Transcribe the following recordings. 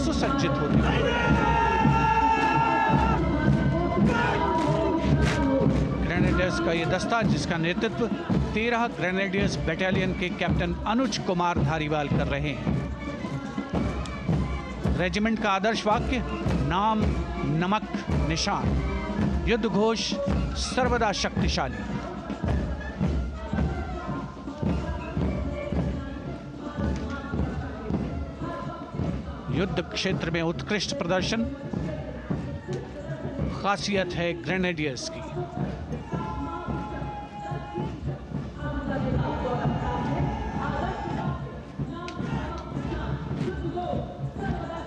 सुसज्जित होते हैं। ग्रेनेडियर्स का ये दस्ता, जिसका नेतृत्व 13 ग्रेनेडियर्स बटालियन के कैप्टन अनुज कुमार धारीवाल कर रहे हैं। रेजिमेंट का आदर्श वाक्य नाम नमक निशान, युद्ध घोष सर्वदा शक्तिशाली। युद्ध क्षेत्र में उत्कृष्ट प्रदर्शन खासियत है ग्रेनेडियर्स की।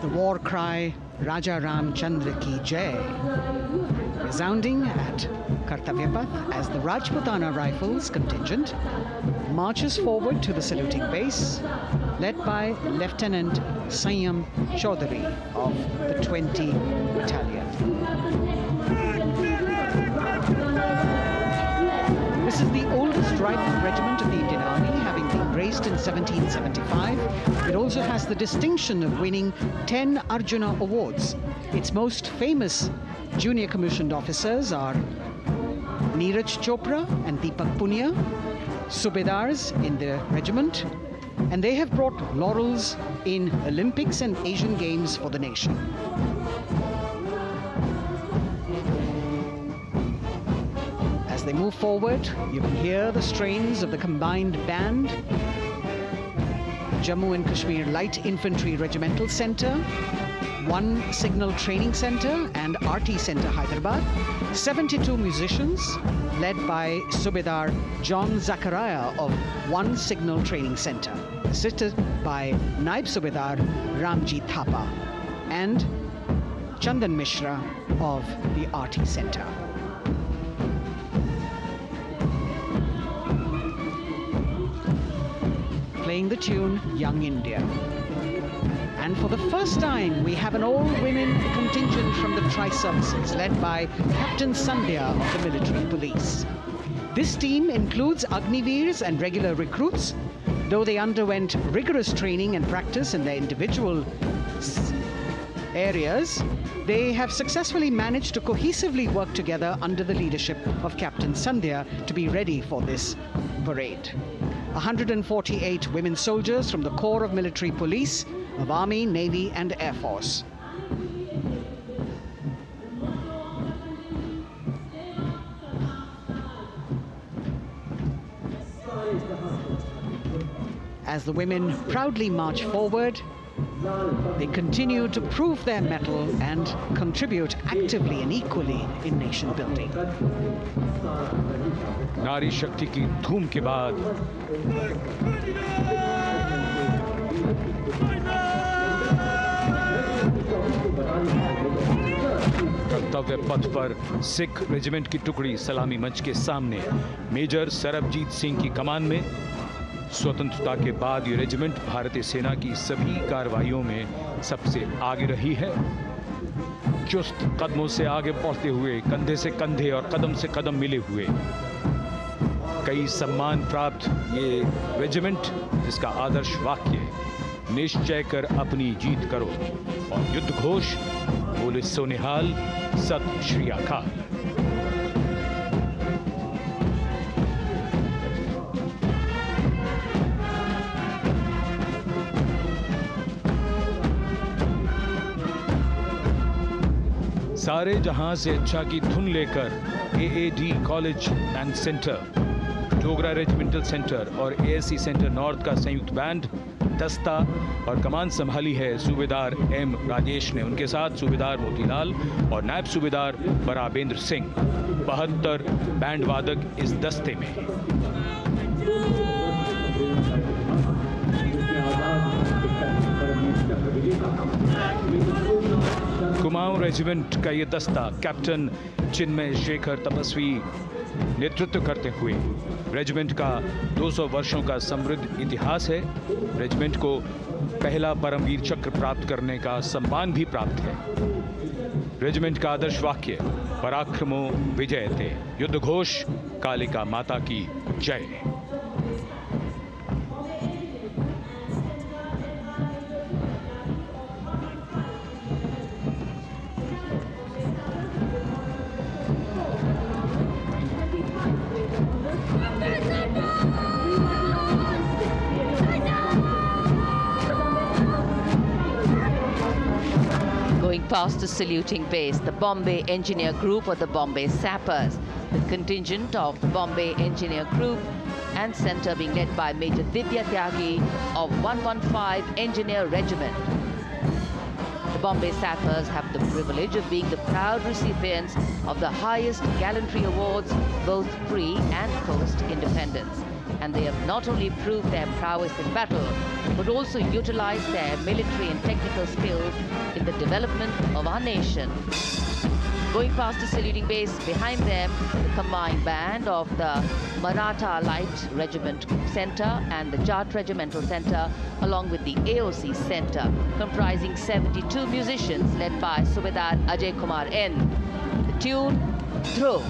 The war cry Raja Ramchandra ki Jai resounding at Kartavya Path as the Rajputana Rifles contingent marches forward to the saluting base, led by Lieutenant Sanyam Chaudhary of the 20 Battalion. This is the oldest rifle regiment of the Indian Army, having been raised in 1775. It also has the distinction of winning 10 Arjuna Awards. Its most famous junior commissioned officers are Neeraj Chopra and Deepak Punia, Subedars in the regiment, and they have brought laurels in Olympics and Asian Games for the nation. As they move forward, you can hear the strains of the combined band, Jammu and Kashmir Light Infantry Regimental Centre, 1 Signal Training Centre and RT Centre Hyderabad, 72 musicians led by Subedar John Zachariah of 1 Signal Training Centre, assisted by Naib Subedar Ramji Thapa and Chandan Mishra of the RT Centre. Playing the tune Young India. And for the first time, we have an all-women contingent from the Tri-Services, led by Captain Sandhya of the Military Police. This team includes Agniveers and regular recruits. Though they underwent rigorous training and practice in their individual areas, they have successfully managed to cohesively work together under the leadership of Captain Sandhya to be ready for this parade. 148 women soldiers from the Corps of Military Police of Army, Navy and Air Force. As the women proudly march forward, they continue to prove their mettle and contribute actively and equally in nation building. नारी शक्ति की धूम के बाद कर्तव्य पथ पर Sikh regiment की टुकड़ी सलामी मंच के सामने मेजर सरबजीत सिंह की कमान में। स्वतंत्रता के बाद ये रेजिमेंट भारतीय सेना की सभी कार्रवाइयों में सबसे आगे रही है। चुस्त कदमों से आगे बढ़ते हुए, कंधे से कंधे और कदम से कदम मिले हुए, कई सम्मान प्राप्त ये रेजिमेंट, जिसका आदर्श वाक्य निश्चय कर अपनी जीत करो और युद्ध घोष बोले सोनिहाल सत श्री अकाल। सारे जहां से अच्छा की धुन लेकर AAD college and centre, Dogra regimental centre और एएससी सेंटर नॉर्थ का संयुक्त बैंड, दस्ता और कमान संभाली है सूबेदार एम राजेश ने। उनके साथ सूबेदार मोतीलाल और नायब सूबेदार बराबेंद्र सिंह। 72 बैंड वादक इस दस्ते में। कुमाऊं रेजिमेंट का ये दस्ता कैप्टन चिन्मय शेखर तपस्वी नेतृत्व करते हुए, रेजिमेंट का 200 वर्षों का समृद्ध इतिहास है। रेजिमेंट को पहला परमवीर चक्र प्राप्त करने का सम्मान भी प्राप्त है। रेजिमेंट का आदर्श वाक्य पराक्रमो विजयते, युद्ध घोष कालिका माता की जय। Going past the saluting base, the Bombay Engineer Group or the Bombay Sappers, the contingent of the Bombay Engineer Group and centre being led by Major Divya Tyagi of 115 Engineer Regiment. The Bombay Sappers have the privilege of being the proud recipients of the highest gallantry awards, both pre and post independence. And they have not only proved their prowess in battle, but also utilized their military and technical skills in the development of our nation. Going past the saluting base, behind them, the combined band of the Maratha Light Regiment Centre and the Jat Regimental Centre, along with the AOC Centre, comprising 72 musicians led by Subedar Ajay Kumar N. The tune, Dhruv.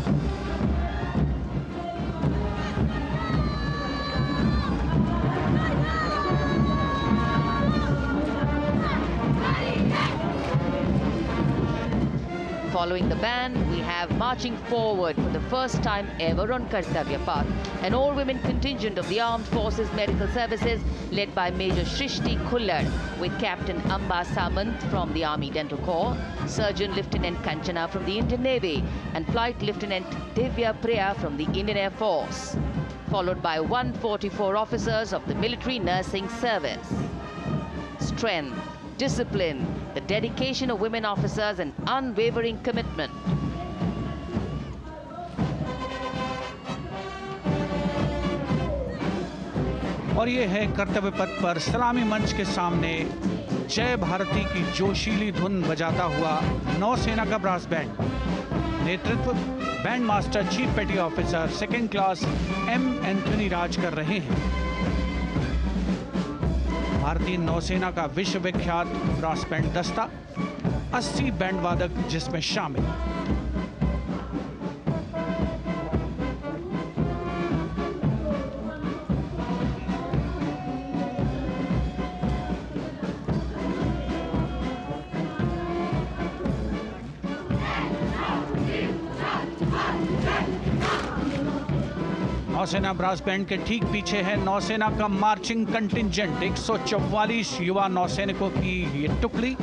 Following the band, we have marching forward for the first time ever on Kartavya Path, an all-women contingent of the Armed Forces Medical Services led by Major Shrishti Khullar with Captain Amba Samant from the Army Dental Corps, Surgeon Lieutenant Kanchana from the Indian Navy and Flight Lieutenant Divya Priya from the Indian Air Force, followed by 144 officers of the Military Nursing Service. Strength, discipline, the dedication of women officers and unwavering commitment. और ये है कर्तव्य पथ पर सलामी मंच के सामने जय भारती की जोशीली धुन बजाता हुआ नौसेना का ब्रास बैंड। नेतृत्व band master chief petty officer second class M Anthony Raj कर रहे हैं। भारतीय नौसेना का विश्व विख्यात ब्रास बैंड दस्ता 80 बैंड वादक जिसमें शामिल। नौसेना ब्रास बैंड के ठीक पीछे है नौसेना का मार्चिंग कंटिंजेंट 144 युवा नौसैनिकों की ये टुकड़ी,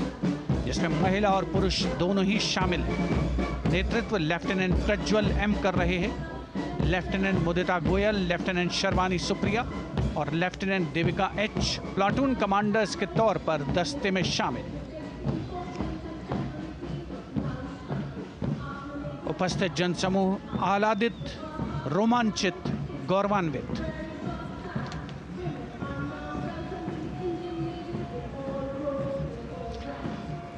जिसमें महिला और पुरुष दोनों ही शामिल हैं। नेतृत्व लेफ्टिनेंट प्रज्वल एम कर रहे हैं। लेफ्टिनेंट मुदिता गोयल, लेफ्टिनेंट शर्वानी सुप्रिया और lieutenant Devika H platoon commanders के तौर पर दस्ते में शामिल। उपस्थित जनसमूह आह्लादित, रोमांचित, गौरवान्वित।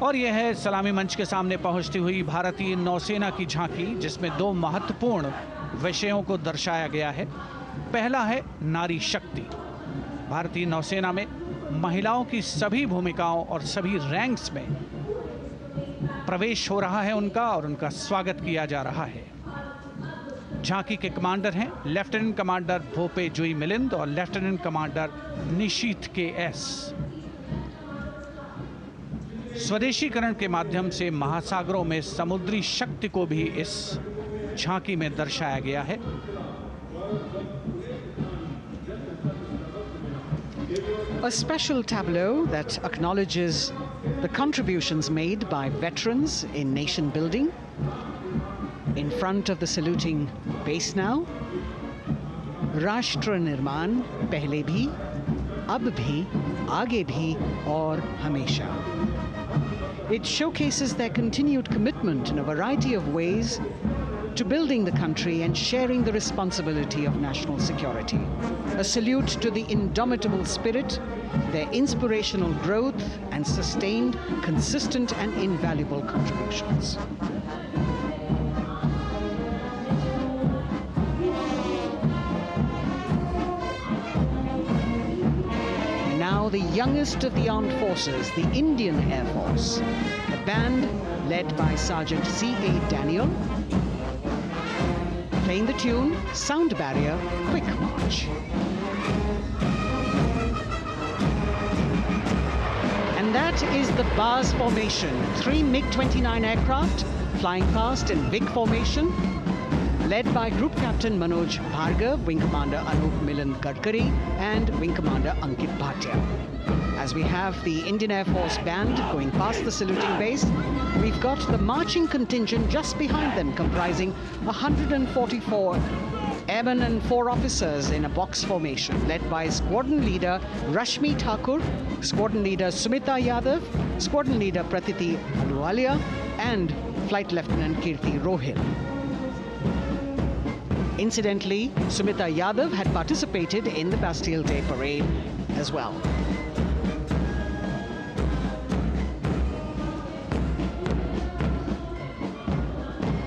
और यह है सलामी मंच के सामने पहुंचती हुई भारतीय नौसेना की झांकी, जिसमें दो महत्वपूर्ण विषयों को दर्शाया गया है। पहला है नारी शक्ति। भारतीय नौसेना में महिलाओं की सभी भूमिकाओं और सभी रैंक्स में प्रवेश हो रहा है उनका, और उनका स्वागत किया जा रहा है। झांकी के कमांडर हैं लेफ्टिनेंट कमांडर भोपे जुई मिलिंद और लेफ्टिनेंट कमांडर निशीथ के एस। स्वदेशीकरण के माध्यम से महासागरों में समुद्री शक्ति को भी इस झांकी में दर्शाया गया है। A special tableau that acknowledges the contributions made by veterans in nation building. In front of the saluting base now, राष्ट्र निर्माण पहले भी, अब भी, आगे भी और हमेशा. It showcases their continued commitment in a variety of ways to building the country and sharing the responsibility of national security. A salute to the indomitable spirit, their inspirational growth and sustained, consistent and invaluable contributions. Now the youngest of the armed forces, the Indian Air Force, the band led by Sergeant C.A. Daniel, playing the tune Sound Barrier Quick March. And that is the Bars formation, 3 MiG-29 aircraft flying past in big formation, led by Group Captain Manoj Bhargav, Wing Commander Anup Milan Gadkari and Wing Commander Ankit Bhatia. As we have the Indian Air Force band going past the saluting base, we've got the marching contingent just behind them, comprising 144 airmen and 4 officers in a box formation, led by Squadron Leader Rashmi Thakur, Squadron Leader Sumita Yadav, Squadron Leader Pratiti Aluwalia, and Flight Lieutenant Kirti Rohil. Incidentally, Sumita Yadav had participated in the Bastille Day parade as well.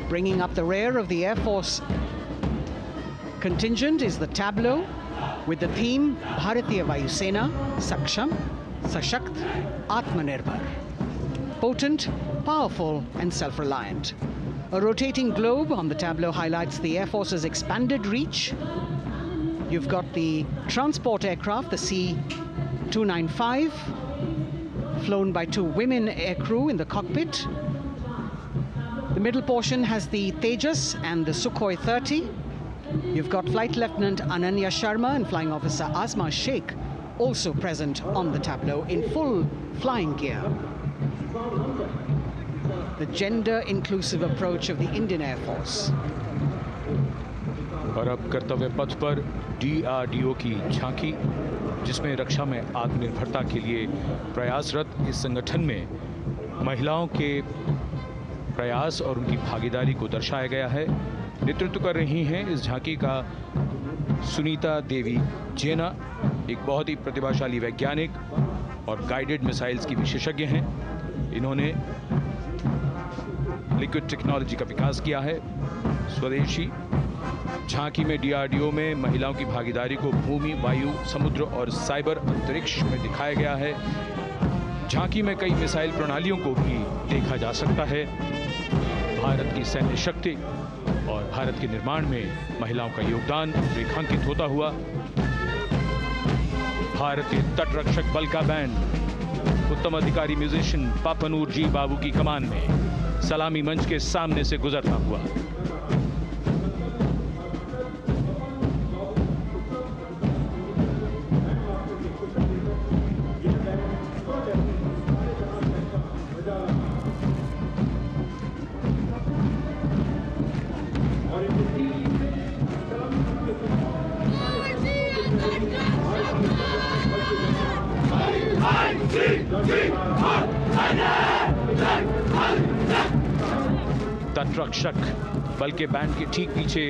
Bringing up the rear of the Air Force contingent is the tableau with the theme Bharatiya Vayu Sena, Saksham, Sashakt, Atmanirbhar. Potent, powerful and self-reliant. A rotating globe on the tableau highlights the Air Force's expanded reach. You've got the transport aircraft, the C-295, flown by 2 women aircrew in the cockpit. The middle portion has the Tejas and the Sukhoi 30. You've got Flight Lieutenant Ananya Sharma and Flying Officer Azma Sheikh also present on the tableau in full flying gear. The gender-inclusive approach of the Indian Air Force. और अब कर्तव्य पथ पर DRDO की झांकी, जिसमें रक्षा में आत्मनिर्भरता के लिए प्रयासरत इस संगठन में महिलाओं के प्रयास और उनकी भागीदारी को दर्शाया गया है। नेतृत्व कर रही हैं इस झांकी का सुनीता देवी जेना, एक बहुत ही प्रतिभाशाली वैज्ञानिक और गाइडेड मिसाइल्स की विशेषज्ञ हैं। इन्होंने लिक्विड टेक्नोलॉजी का विकास किया है। स्वदेशी झांकी में DRDO में महिलाओं की भागीदारी को भूमि, वायु, समुद्र और साइबर अंतरिक्ष में दिखाया गया है। झांकी में कई मिसाइल प्रणालियों को भी देखा जा सकता है। भारत की सैन्य शक्ति और भारत के निर्माण में महिलाओं का योगदान रेखांकित होता हुआ भारतीय तटरक्षक बल का बैंड उत्तम अधिकारी म्यूजिशियन पापनूर जी बाबू की कमान में सलामी मंच के सामने से गुजरता हुआ। तटरक्षक बल के बैंड के ठीक पीछे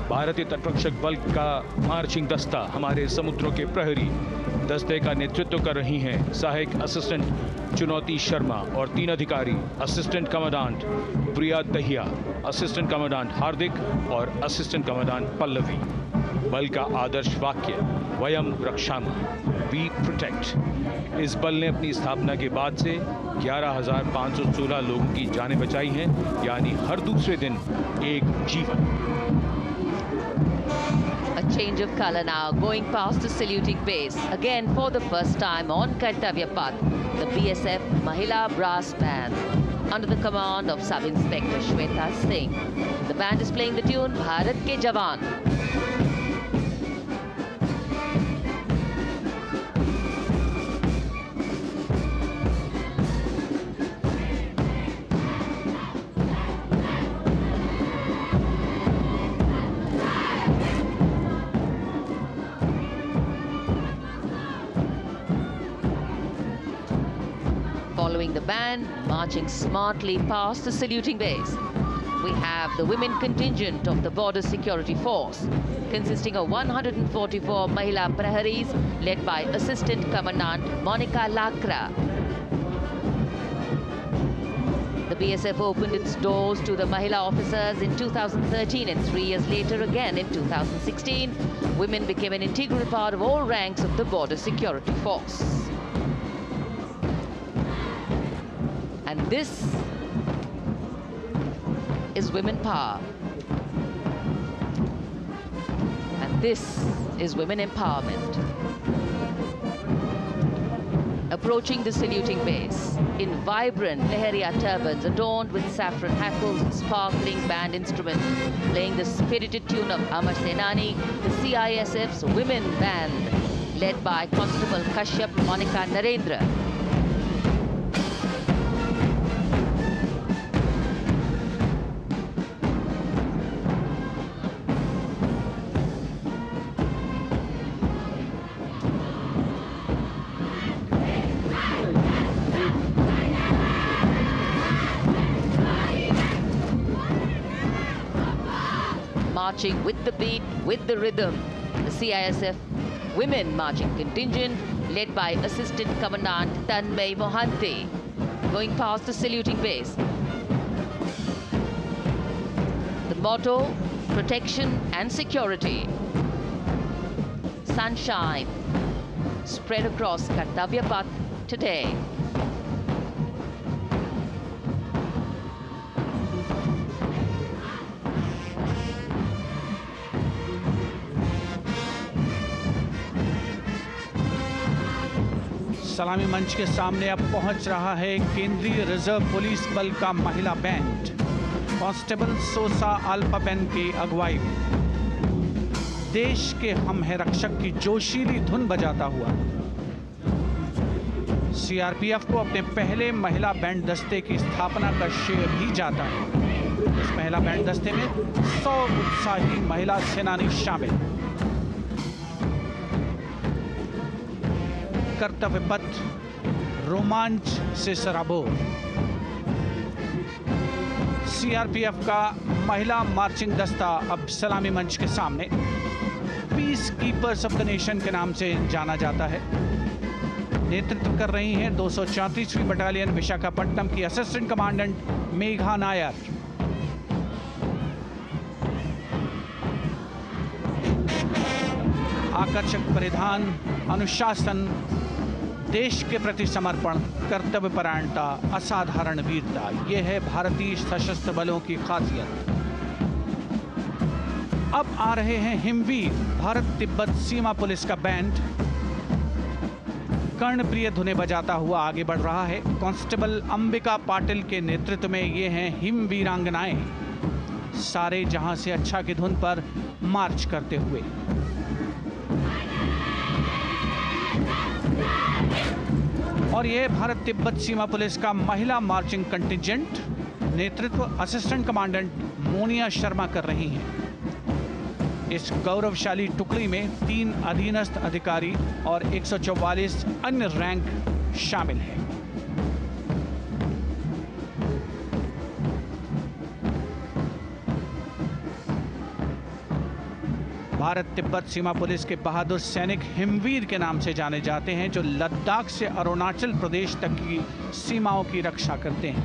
भारतीय तटरक्षक बल का मार्चिंग दस्ता हमारे समुद्रों के प्रहरी दस्ते का नेतृत्व कर रही हैं सहायक असिस्टेंट चुनौती शर्मा और 3 अधिकारी असिस्टेंट कमांडेंट प्रिया दहिया, असिस्टेंट कमांडेंट हार्दिक और असिस्टेंट कमांडेंट पल्लवी। बल का आदर्श वाक्य वयम रक्षामः, वी प्रोटेक्ट। इस बल ने अपनी स्थापना के बाद से 11,516 लोगों की जानें बचाई हैं, यानी हर दूसरे दिन एक जीवन। A change of color now, going past the saluting base. Again, for the first time on Kartavya Path, the BSF Mahila Brass Band, under the command of Sub-Inspector Shweta Singh. The band is playing the tune Bharat Ke Jawan. Following the band, marching smartly past the saluting base, we have the women contingent of the Border Security Force, consisting of 144 Mahila Praharis, led by Assistant Commandant Monica Lakra. The BSF opened its doors to the Mahila officers in 2013, and 3 years later again in 2016, women became an integral part of all ranks of the Border Security Force. And this is women power. And this is women empowerment. Approaching the saluting base in vibrant Leheria turbans adorned with saffron hackles and sparkling band instruments, playing the spirited tune of Amar Senani, the CISF's women band, led by Constable Kashyap Monica Narendra. Marching with the beat, with the rhythm, the CISF Women Marching Contingent led by Assistant Commandant Tanmay Mohanty, going past the saluting base. The motto, protection and security. Sunshine spread across Kartavya Path today. सलामी मंच के सामने अब पहुंच रहा है केंद्रीय reserve police बल का महिला बैंड कांस्टेबल सोसा अल्पापेन की अगुवाई में देश के हम है रक्षक की जोशीली धुन बजाता हुआ सीआरपीएफ को अपने पहले महिला बैंड दस्ते की स्थापना का श्रेय भी जाता है। इस महिला बैंड दस्ते में 100 उत्साही महिला सेनानी शामिल। कर्तव्य पथ रोमांच से सराबोर। सीआरपीएफ का महिला मार्चिंग दस्ता अब सलामी मंच के सामने peace keepers of the nation के नाम से जाना जाता है। नेतृत्व कर रही हैं 234वीं बटालियन विशाखापट्टनम की असिस्टेंट कमांडेंट मेघा नायर। आकर्षक परिधान, अनुशासन, देश के प्रति समर्पण, कर्तव्य परायणता, असाधारण वीरता, यह है भारतीय सशस्त्र बलों की खासियत। अब आ रहे हैं हिमवीर भारत तिब्बत सीमा पुलिस का बैंड कर्णप्रिय धुनें बजाता हुआ आगे बढ़ रहा है। कांस्टेबल अंबिका पाटिल के नेतृत्व में ये हैं हिमवीरांगनाएं, सारे जहां से अच्छा की धुन पर मार्च करते हुए। और यह भारत तिब्बत सीमा पुलिस का महिला मार्चिंग कंटिजेंट, नेतृत्व असिस्टेंट कमांडेंट मोनिया शर्मा कर रही हैं। इस गौरवशाली टुकड़ी में 3 अधीनस्थ अधिकारी और 144 अन्य रैंक शामिल हैं। भारत तिब्बत सीमा पुलिस के बहादुर सैनिक हिमवीर के नाम से जाने जाते हैं, जो लद्दाख से अरुणाचल प्रदेश तक की सीमाओं की रक्षा करते हैं।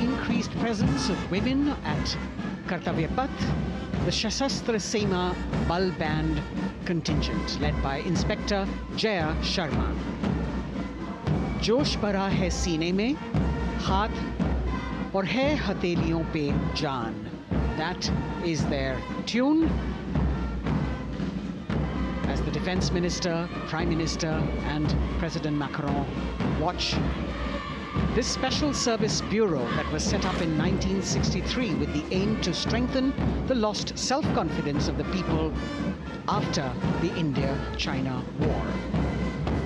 Increased presence of women at Kartavya Path, the Shasastra Seema Bal Band contingent led by Inspector Jaya Sharma. जोश भरा है सीने में, हाथ और है हथेलियों पे जान. That is their tune. As the Defense Minister, Prime Minister and President Macron watch this Special Service Bureau that was set up in 1963 with the aim to strengthen the lost self-confidence of the people after the India-China War.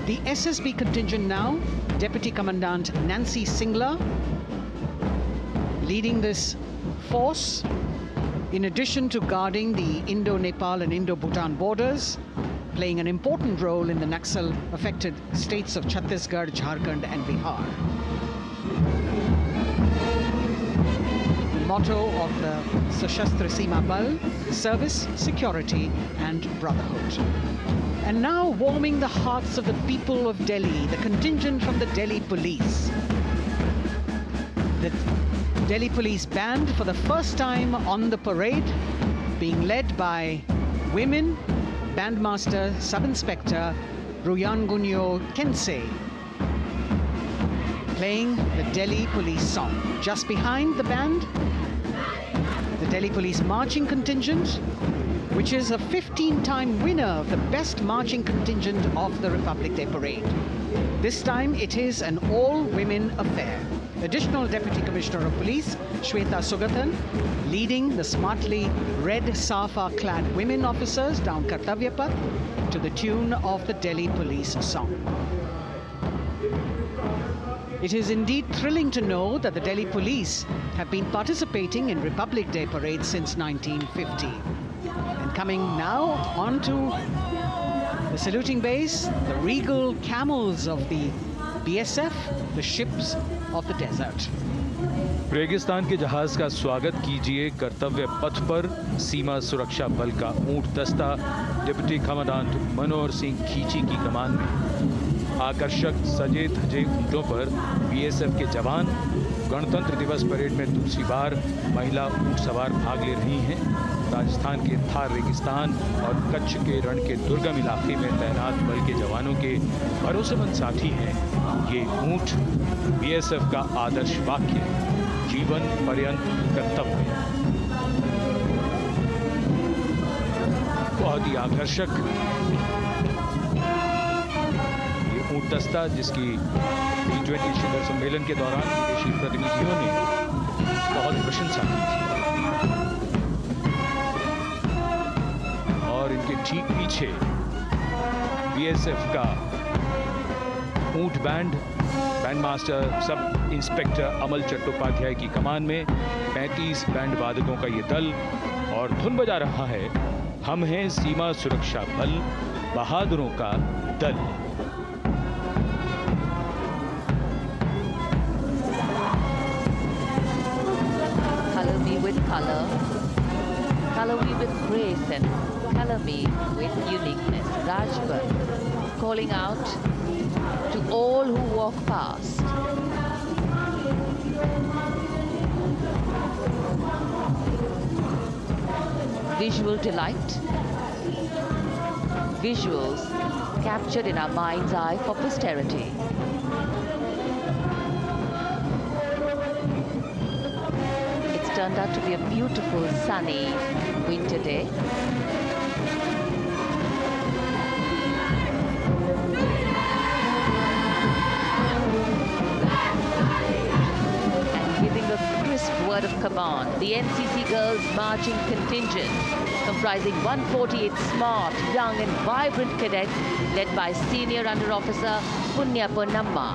The SSB contingent now, Deputy Commandant Nancy Singla, leading this force, in addition to guarding the Indo-Nepal and Indo-Bhutan borders, playing an important role in the Naxal-affected states of Chhattisgarh, Jharkhand and Bihar. The motto of the Sashastra Seema Bal, service, security and brotherhood. And now warming the hearts of the people of Delhi, the contingent from the Delhi Police. The Delhi Police Band for the first time on the parade, being led by women, Bandmaster Sub-Inspector Ruyangunyo Kensei, playing the Delhi Police song. Just behind the band, the Delhi Police Marching Contingent, which is a 15-time winner of the Best Marching Contingent of the Republic Day Parade. This time it is an all-women affair. Additional Deputy Commissioner of Police, Shweta Sugathan, leading the smartly red safa-clad women officers down Kartavya Path to the tune of the Delhi Police song. It is indeed thrilling to know that the Delhi Police have been participating in Republic Day parades since 1950. And coming now onto the saluting base, the regal camels of the BSF, the ships of the desert. रेगिस्तान के जहाज का स्वागत कीजिए कर्तव्य पथ पर सीमा सुरक्षा बल का ऊंट दस्ता डिप्टी कमांडेंट मनोहर सिंह खींची की कमान में। आकर्षक सजे धजे ऊंटों पर बीएसएफ के जवान। गणतंत्र दिवस परेड में दूसरी बार महिला ऊंट सवार भाग ले रही हैं। राजस्थान के थार रेगिस्तान और कच्छ के रण के दुर्गम इलाके में तैनात बल के जवानों के भरोसेमंद साथी हैं ये ऊंट। बीएसएफ का आदर्श वाक्य, जीवन पर्यंत कर्तव्य। बहुत ही आकर्षक ये ऊंट दस्ता जिसकी G20 शिखर सम्मेलन के दौरान विदेशी प्रतिनिधियों ने बहुत प्रशंसा की थी। और इनके ठीक पीछे बीएसएफ का ऊंट बैंड मास्टर सब इंस्पेक्टर अमल चट्टोपाध्याय की कमान में 35 बैंड वादकों का ये दल और धुन बजा रहा है, हम हैं सीमा सुरक्षा बल, बहादुरों का दल। Color me with color, color me with grace, and color me with uniqueness. Rajpath calling out to all who walk past. Visual delight, visuals captured in our mind's eye for posterity. It's turned out to be a beautiful sunny winter day. Word of command, the NCC Girls Marching Contingent, comprising 148 smart, young and vibrant cadets led by Senior Under Officer Punya Ponnamma.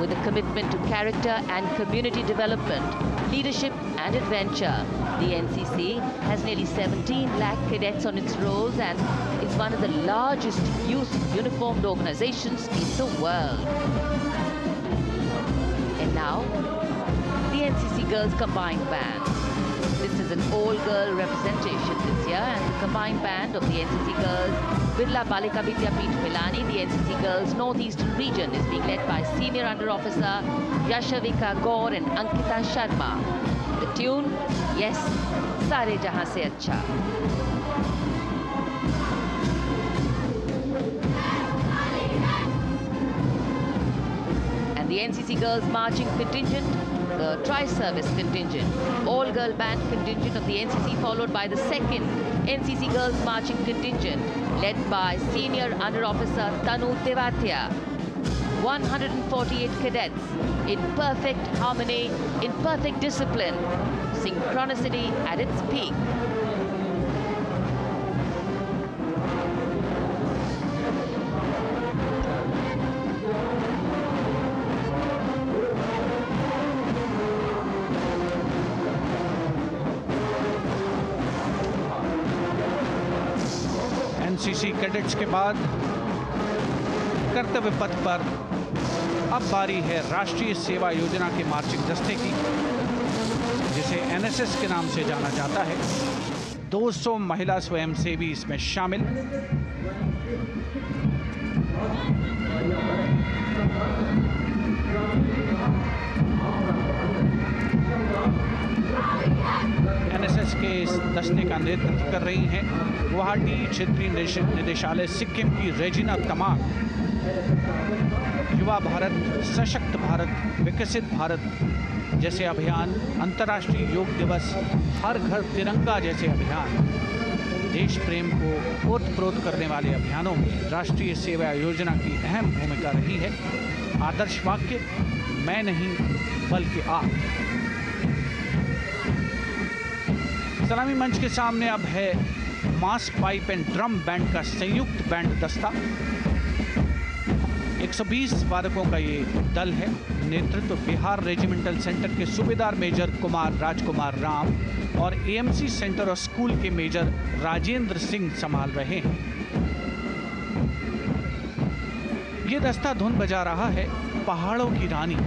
With a commitment to character and community development, leadership and adventure, the NCC has nearly 17 lakh cadets on its rolls and is one of the largest youth uniformed organizations in the world. And now, the NCC Girls Combined Band. This is an all-girl representation this year, and the combined band of the NCC Girls Birla Balika Vidyapeeth Milani, the NCC Girls Northeastern region, is being led by Senior Under Officer Yashavika Gaur and Ankita Sharma. The tune, yes, Sare Jahan Se Acha. And the NCC Girls Marching Contingent, the Tri-Service Contingent, all-girl band contingent of the NCC, followed by the second NCC Girls Marching Contingent, led by Senior Under Officer Tanu Tevatia. 148 cadets in perfect harmony, in perfect discipline, synchronicity at its peak. NCC cadets के बाद कर्तव्य पथ पर अब बारी है राष्ट्रीय सेवा योजना के मार्चिंग दस्ते की, जिसे एनएसएस के नाम से जाना जाता है। 200 महिला स्वयंसेवी इसमें शामिल। एनएसएस के इस दस्ते का नेतृत्व कर रही हैं गुवाहाटी क्षेत्रीय निदेशालय सिक्किम की रेजिना तमांग। युवा भारत, सशक्त भारत, विकसित भारत जैसे अभियान, अंतर्राष्ट्रीय योग दिवस, हर घर तिरंगा जैसे अभियान, देश प्रेम को ओतप्रोत करने वाले अभियानों में राष्ट्रीय सेवा योजना की अहम भूमिका रही है। आदर्श वाक्य, मैं नहीं बल्कि आप। सलामी मंच के सामने अब है मास पाइप एंड ड्रम बैंड का संयुक्त बैंड दस्ता। 120 वादकों का ये दल है। नेतृत्व बिहार रेजिमेंटल सेंटर के सूबेदार मेजर कुमार राजकुमार राम और एएमसी सेंटर और स्कूल के मेजर राजेंद्र सिंह संभाल रहे हैं। ये दस्ता धुन बजा रहा है पहाड़ों की रानी।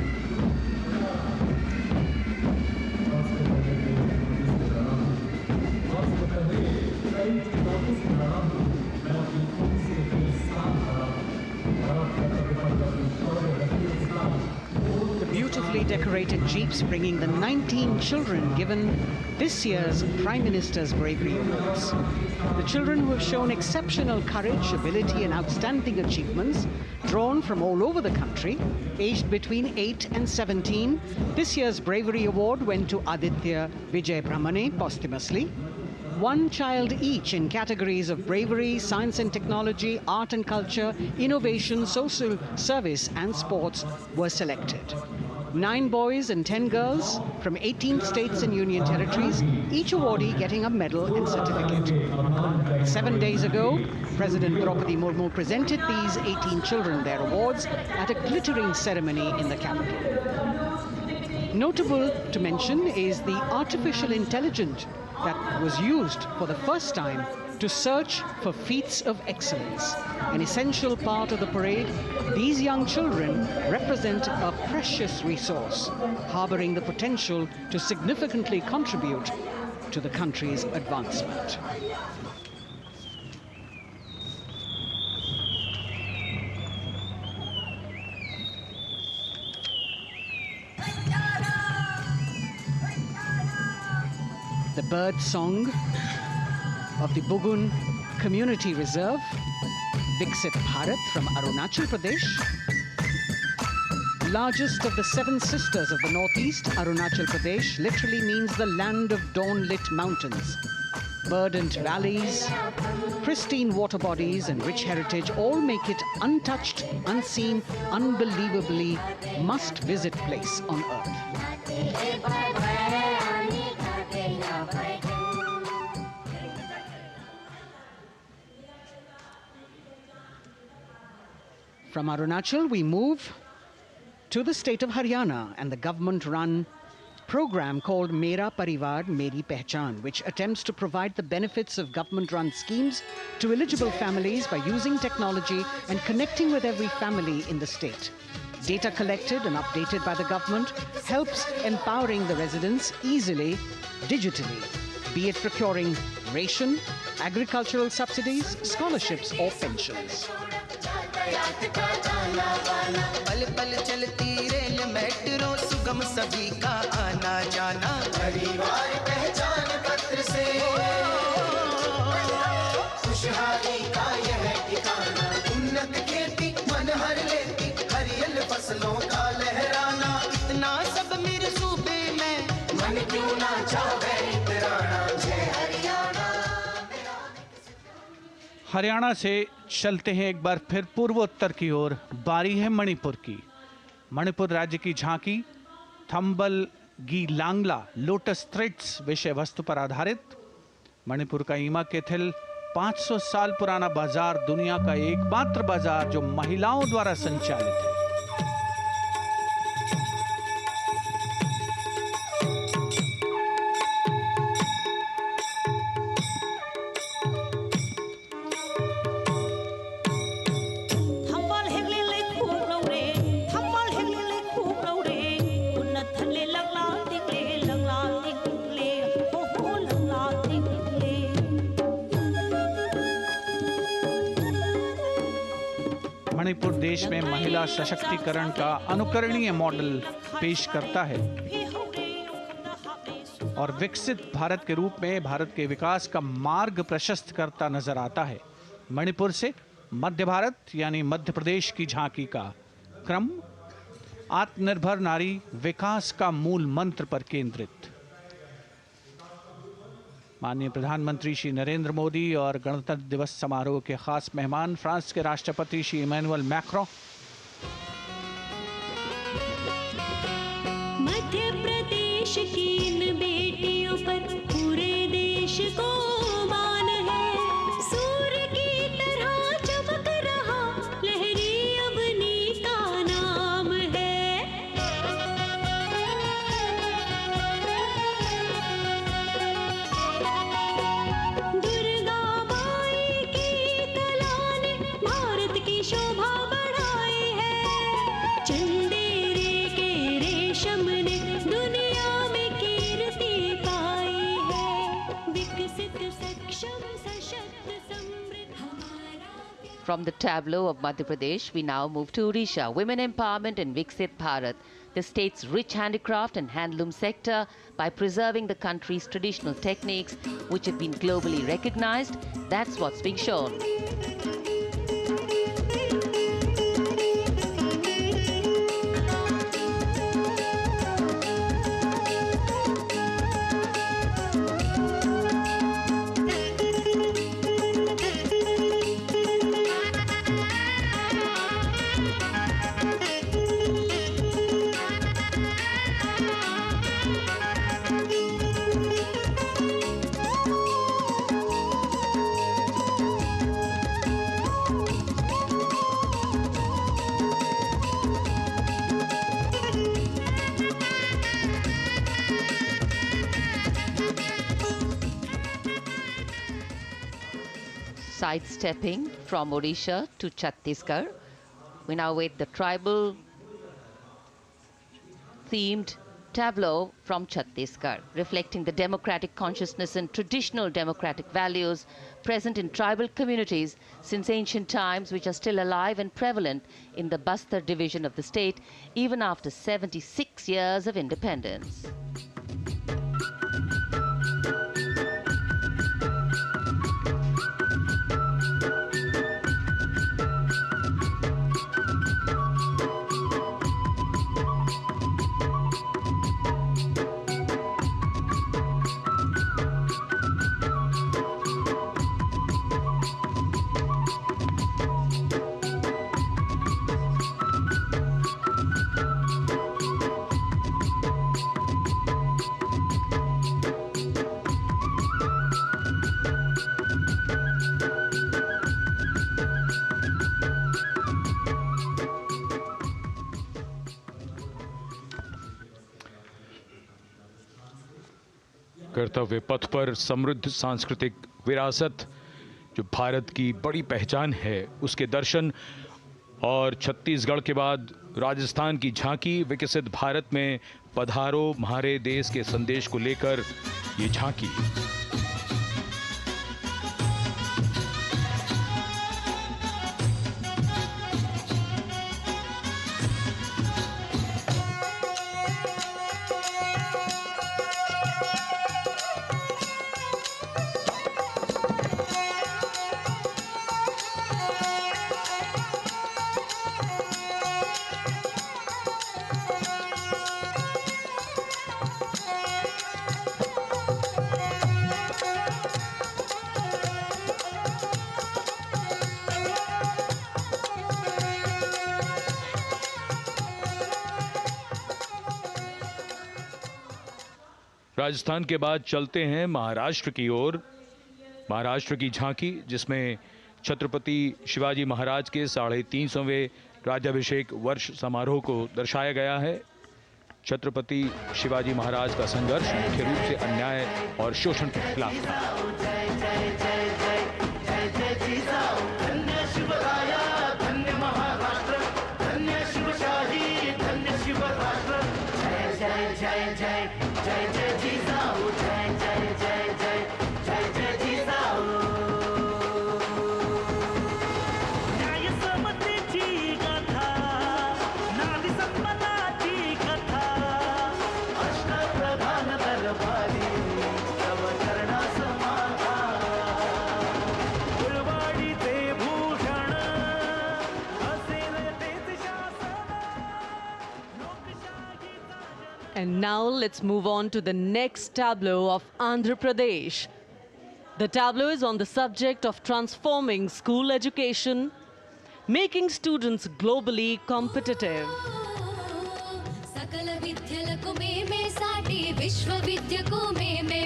Beautifully decorated jeeps bringing the 19 children given this year's Prime Minister's Bravery Awards. The children who have shown exceptional courage, ability and outstanding achievements, drawn from all over the country, aged between 8 and 17. This year's Bravery Award went to Aditya Vijay Brahmane posthumously. One child each in categories of bravery, science and technology, art and culture, innovation, social service and sports were selected. 9 boys and 10 girls from 18 states and union territories, each awardee getting a medal and certificate. 7 days ago, President Draupadi Murmu presented these 18 children their awards at a glittering ceremony in the capital. Notable to mention is the artificial intelligence that was used for the first time to search for feats of excellence. An essential part of the parade, these young children represent a precious resource, harboring the potential to significantly contribute to the country's advancement. The bird song of the Bugun Community Reserve, Viksit Bharat from Arunachal Pradesh. Largest of the 7 sisters of the Northeast, Arunachal Pradesh literally means the land of dawn-lit mountains. Verdant valleys, pristine water bodies and rich heritage all make it untouched, unseen, unbelievably must-visit place on earth. From Arunachal, we move to the state of Haryana and the government-run program called Mera Parivar Meri Pehchan, which attempts to provide the benefits of government-run schemes to eligible families by using technology and connecting with every family in the state. Data collected and updated by the government helps empowering the residents easily, digitally, be it procuring ration, agricultural subsidies, scholarships or pensions. पल पल चलती rail metro सुगम सभी का आना जाना परिवार पहचान पत्र से खुशहाली का यह ठिकाना उन्नत खेती मन हर लेती हरियल फसलों का लहराना इतना सब मेरे सूबे में मन क्यों ना चाहे इतराना जय हरियाणा। हरियाणा से चलते हैं एक बार फिर पूर्वोत्तर की ओर। बारी है मणिपुर की। मणिपुर राज्य की झांकी थंबल गी लांगला लोटस थ्रेड्स विषय वस्तु पर आधारित। मणिपुर का ईमा केथिल 500 साल पुराना बाजार दुनिया का एकमात्र बाजार जो महिलाओं द्वारा संचालित है। मणिपुर देश में महिला सशक्तिकरण का अनुकरणीय मॉडल पेश करता है और विकसित भारत के रूप में भारत के विकास का मार्ग प्रशस्त करता नजर आता है। मणिपुर से मध्य भारत यानी मध्य प्रदेश की झांकी का क्रम आत्मनिर्भर नारी विकास का मूल मंत्र पर केंद्रित। माननीय प्रधानमंत्री श्री नरेंद्र मोदी और गणतंत्र दिवस समारोह के खास मेहमान फ्रांस के राष्ट्रपति Shri Emmanuel Macron From the tableau of Madhya Pradesh, we now move to Odisha. Women empowerment and Viksit Bharat, the state's rich handicraft and handloom sector, by preserving the country's traditional techniques, which have been globally recognized. That's what's being shown. Sidestepping from Odisha to Chhattisgarh, we now wait the tribal themed tableau from Chhattisgarh, reflecting the democratic consciousness and traditional democratic values present in tribal communities since ancient times, which are still alive and prevalent in the Bastar division of the state, even after 76 years of independence. कर्तव्य पथ पर समृद्ध सांस्कृतिक विरासत जो भारत की बड़ी पहचान है उसके दर्शन, और छत्तीसगढ़ के बाद राजस्थान की झांकी विकसित भारत में पधारो म्हारे देश के संदेश को लेकर ये झांकी। राजस्थान के बाद चलते हैं महाराष्ट्र की ओर। महाराष्ट्र की झांकी जिसमें छत्रपति शिवाजी महाराज के 350वें राज्याभिषेक वर्ष समारोह को दर्शाया गया है। छत्रपति शिवाजी महाराज का संघर्ष मुख्य रूप से अन्याय और शोषण के खिलाफ था। And now let's move on to the next tableau of Andhra Pradesh. The tableau is on the subject of transforming school education, making students globally competitive. सकल विद्यలకు మేమే సాటి విశ్వవిద్యకు మేమే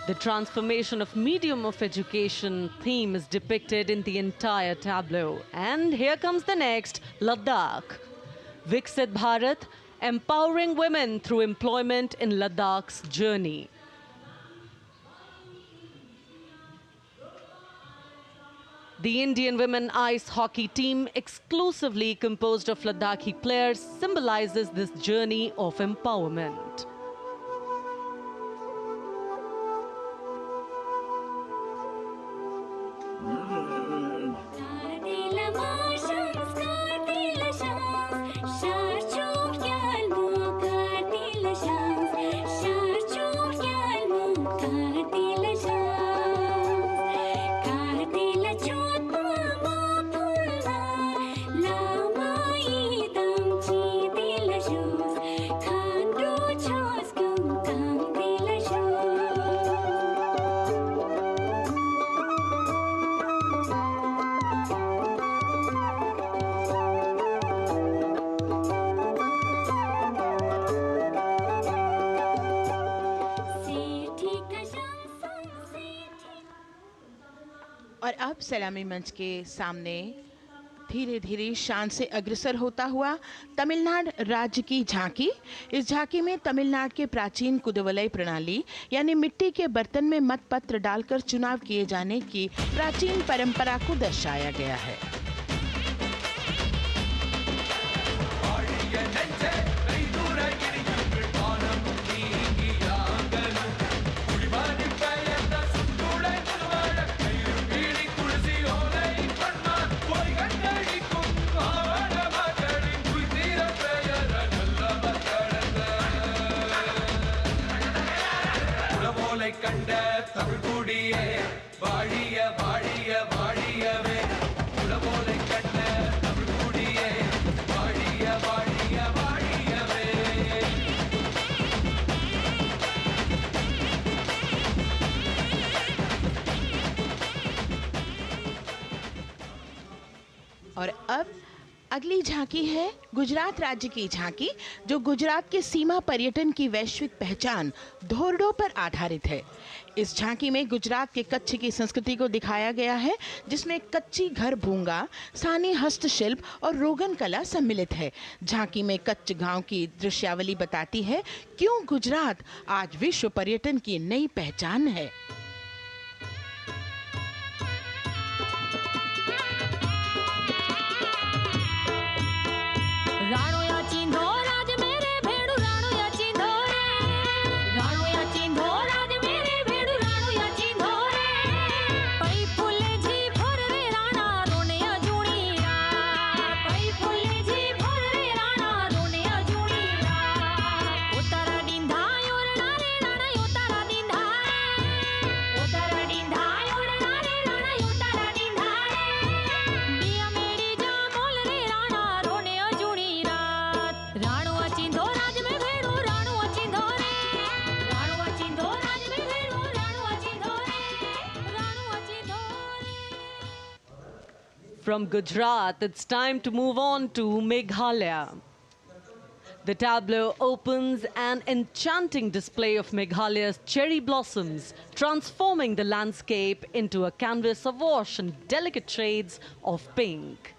The transformation of medium of education theme is depicted in the entire tableau. And here comes the next, Ladakh. Viksit Bharat, empowering women through employment in Ladakh's journey. The Indian women ice hockey team, exclusively composed of Ladakhi players, symbolizes this journey of empowerment. और अब सलामी मंच के सामने धीरे धीरे शान से अग्रसर होता हुआ तमिलनाडु राज्य की झांकी। इस झांकी में तमिलनाडु के प्राचीन कुदवलय प्रणाली यानी मिट्टी के बर्तन में मतपत्र डालकर चुनाव किए जाने की प्राचीन परंपरा को दर्शाया गया है। और अब अगली झांकी है गुजरात राज्य की झांकी, जो गुजरात के सीमा पर्यटन की वैश्विक पहचान धोरडो पर आधारित है। इस झांकी में गुजरात के कच्छ की संस्कृति को दिखाया गया है, जिसमें कच्ची घर भूंगा, स्थानीय हस्तशिल्प और रोगन कला सम्मिलित है। झांकी में कच्छ गांव की दृश्यावली बताती है क्यों गुजरात आज विश्व पर्यटन की नई पहचान है। From Gujarat, it's time to move on to Meghalaya. The tableau opens an enchanting display of Meghalaya's cherry blossoms, transforming the landscape into a canvas awash in delicate shades of pink.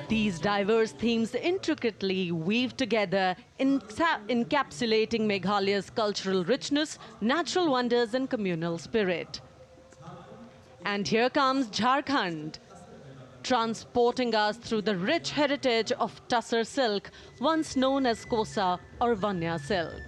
These diverse themes intricately weave together, encapsulating Meghalaya's cultural richness, natural wonders and communal spirit. And here comes Jharkhand. transporting us through the rich heritage of Tussar silk, once known as Kosa or Vanya silk.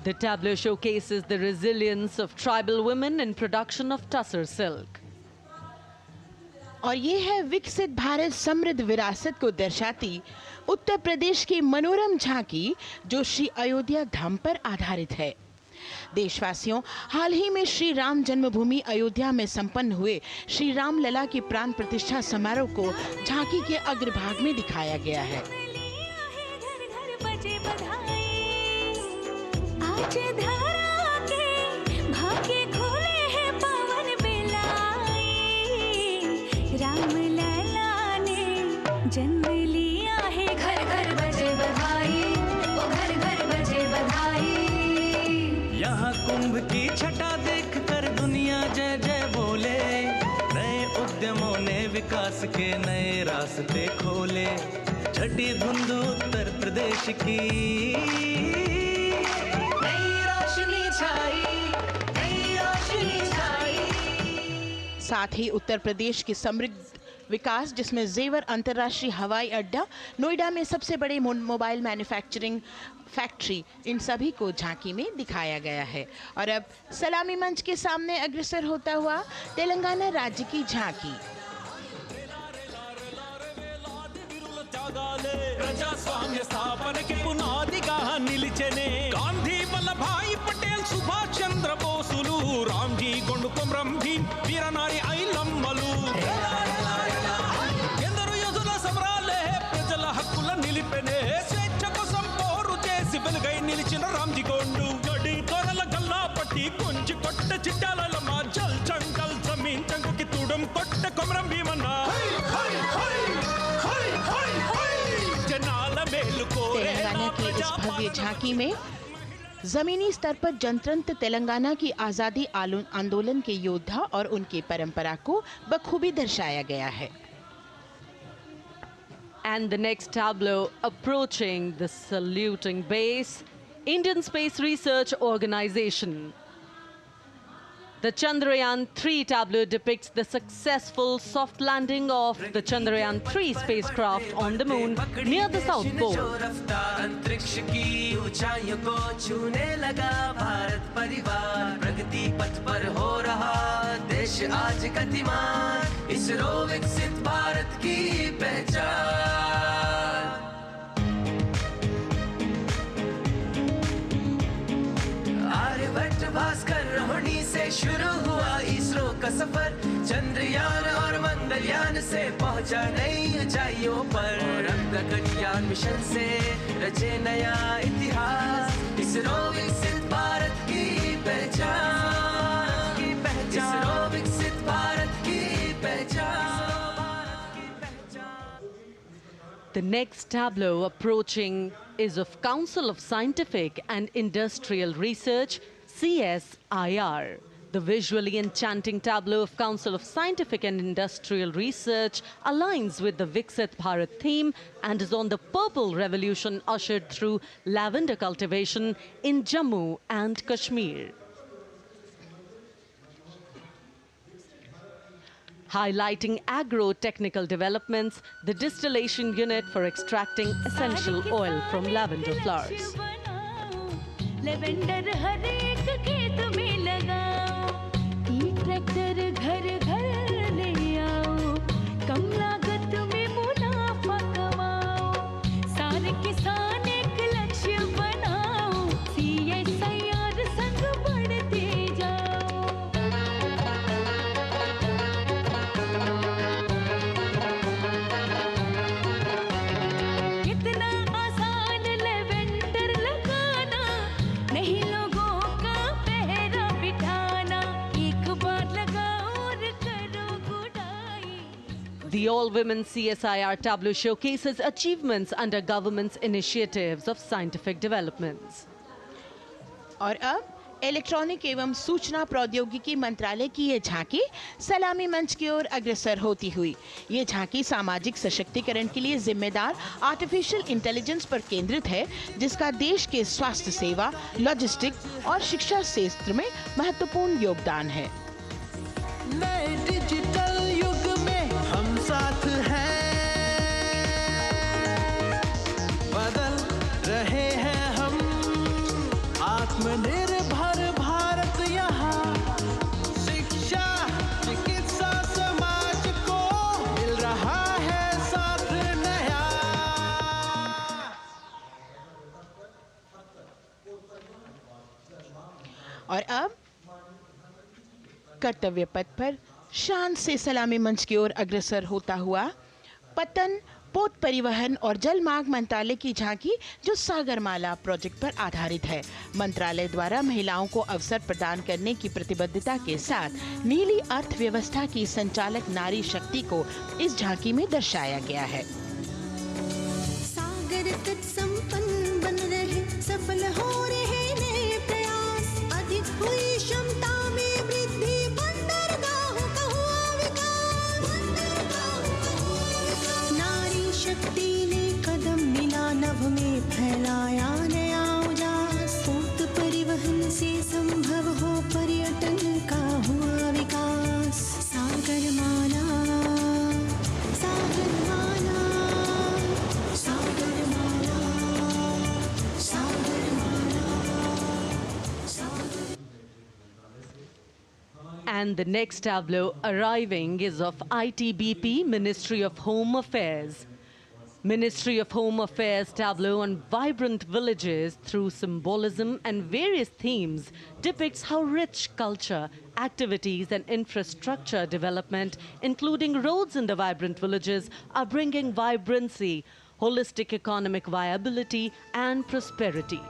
The tableau showcases the resilience of tribal women in production of Tussar silk. और ये है विकसित भारत समृद्ध विरासत को दर्शाती उत्तर प्रदेश की मनोरम झांकी जो श्री अयोध्या धाम पर आधारित है। देशवासियों, हाल ही में श्री राम जन्मभूमि अयोध्या में संपन्न हुए श्री राम लला की प्राण प्रतिष्ठा समारोह को झांकी के अग्रभाग में दिखाया गया है। जन्म लिया है, घर घर बजे बधाई, ओ घर घर बजे बधाई। यहाँ कुंभ की छटा देख कर दुनिया जय जय बोले, नए उद्यमों ने विकास के नए रास्ते खोले। छठी धुंध उत्तर प्रदेश की नई रोशनी छाई, नई रोशनी छाई। साथ ही उत्तर प्रदेश की समृद्ध विकास जिसमें जेवर अंतर्राष्ट्रीय हवाई अड्डा, नोएडा में सबसे बड़े मोबाइल मैन्युफैक्चरिंग फैक्ट्री, इन सभी को झांकी में दिखाया गया है। और अब सलामी मंच के सामने अग्रसर होता हुआ तेलंगाना राज्य की झांकी। ప్రజాస్వామ్య స్థాపనకి పునాదిగా నిలిచెనే గాంధీ వల్లభాయ్ పటేల్ సుభాష్ చంద్ర బోసులు రామ్జీ గొండు కొమరం భీమ్ వీరనారి ఐలమ్మలు ఎందరో యోధుల సమరాలే ప్రజల హక్కుల నిలిపెనే స్వేచ్ఛ కోసం పోరు చేసి వెలుగై నిలిచిన రామ్జీ గొండు గడి కొరల గల్లా పట్టి కొంచి కొట్ట చిట్టాలమ్మ జల్ చంకల్ జమీన్ చంకుకి తుడం కొట్ట కొమరం భీమన్న तेलंगाना की इस भव्य झांकी में जमीनी स्तर पर जनतंत्र तेलंगाना की आजादी आंदोलन के योद्धा और उनकी परंपरा को बखूबी दर्शाया गया है। And the next tableau approaching the saluting base, Indian Space Research Organization. The Chandrayaan-3 tableau depicts the successful soft landing of the Chandrayaan-3 spacecraft on the moon near the South Pole. अंतरिक्ष की ऊंचाइयों को छूने लगा भारत परिवार, प्रगति पथ पर हो रहा देश आज गतिमान, इसरो विकसित भारत की पहचान। आर्यभट्ट भास्कर रोहिणी से शुरू हुआ इसरो का सफर, चंद्रयान और मंगलयान से पहुंचा नई ऊंचाइयों पर, और गगनयान मिशन से रचे नया इतिहास, इसरो विकसित भारत की पहचान, इसरो विकसित भारत की पहचान। The next tableau approaching is of Council of Scientific and Industrial Research, CSIR. The visually enchanting tableau of Council of Scientific and Industrial Research aligns with the Viksit Bharat theme and is on the purple revolution ushered through lavender cultivation in Jammu and Kashmir. Highlighting agro-technical developments, the distillation unit for extracting essential oil from lavender flowers. Lavender हर एक खेत में लगाओ, tractor घर घर ले आओ, कम लागत में मुनाफा कमाओ, सारे किसान एक लक्ष्य बनाओ, CSIR संग बढ़ते जाओ। The all-women CSIR tableau showcases achievements under government's initiatives of scientific developments. और अब इलेक्ट्रॉनिक एवं सूचना प्रौद्योगिकी मंत्रालय की ये झांकी सलामी मंच की ओर अग्रसर होती हुई। ये झांकी सामाजिक सशक्तिकरण के लिए जिम्मेदार आर्टिफिशियल इंटेलिजेंस पर केंद्रित है, जिसका देश के स्वास्थ्य सेवा, लॉजिस्टिक और शिक्षा क्षेत्र में महत्वपूर्ण योगदान है। नए डिजिटल युग में हम साथ हैं, बदल रहे हैं हम, आत्मनिर्भर भारत यहाँ, शिक्षा चिकित्सा समाज को मिल रहा है साथ नया। और अब कर्तव्य पथ पर शान से सलामी मंच की ओर अग्रसर होता हुआ पतन, पोत परिवहन और जल मार्ग मंत्रालय की झांकी, जो सागरमाला प्रोजेक्ट पर आधारित है। मंत्रालय द्वारा महिलाओं को अवसर प्रदान करने की प्रतिबद्धता के साथ नीली अर्थव्यवस्था की संचालक नारी शक्ति को इस झांकी में दर्शाया गया है। सागर तट संपन्न बन रहे, सफल हो रहे नए प्रयास, अधिक हुई क्षमता में वृद्धि, बंदरगाहों का हुआ विकास, नारी शक्ति ने कदम मिला नभ में, फैलाया नया उजास, पोत परिवहन से संभव हो पर्यटन का हुआ विकास। सागरमाला, सागरमाला, सागरमाला, सागरमाला, सागर। And the next tableau arriving is of ITBP, Ministry of Home Affairs. Ministry of Home Affairs tableau on vibrant villages through symbolism and various themes depicts how rich culture, activities and infrastructure development, including roads in the vibrant villages, are bringing vibrancy, holistic economic viability and prosperity.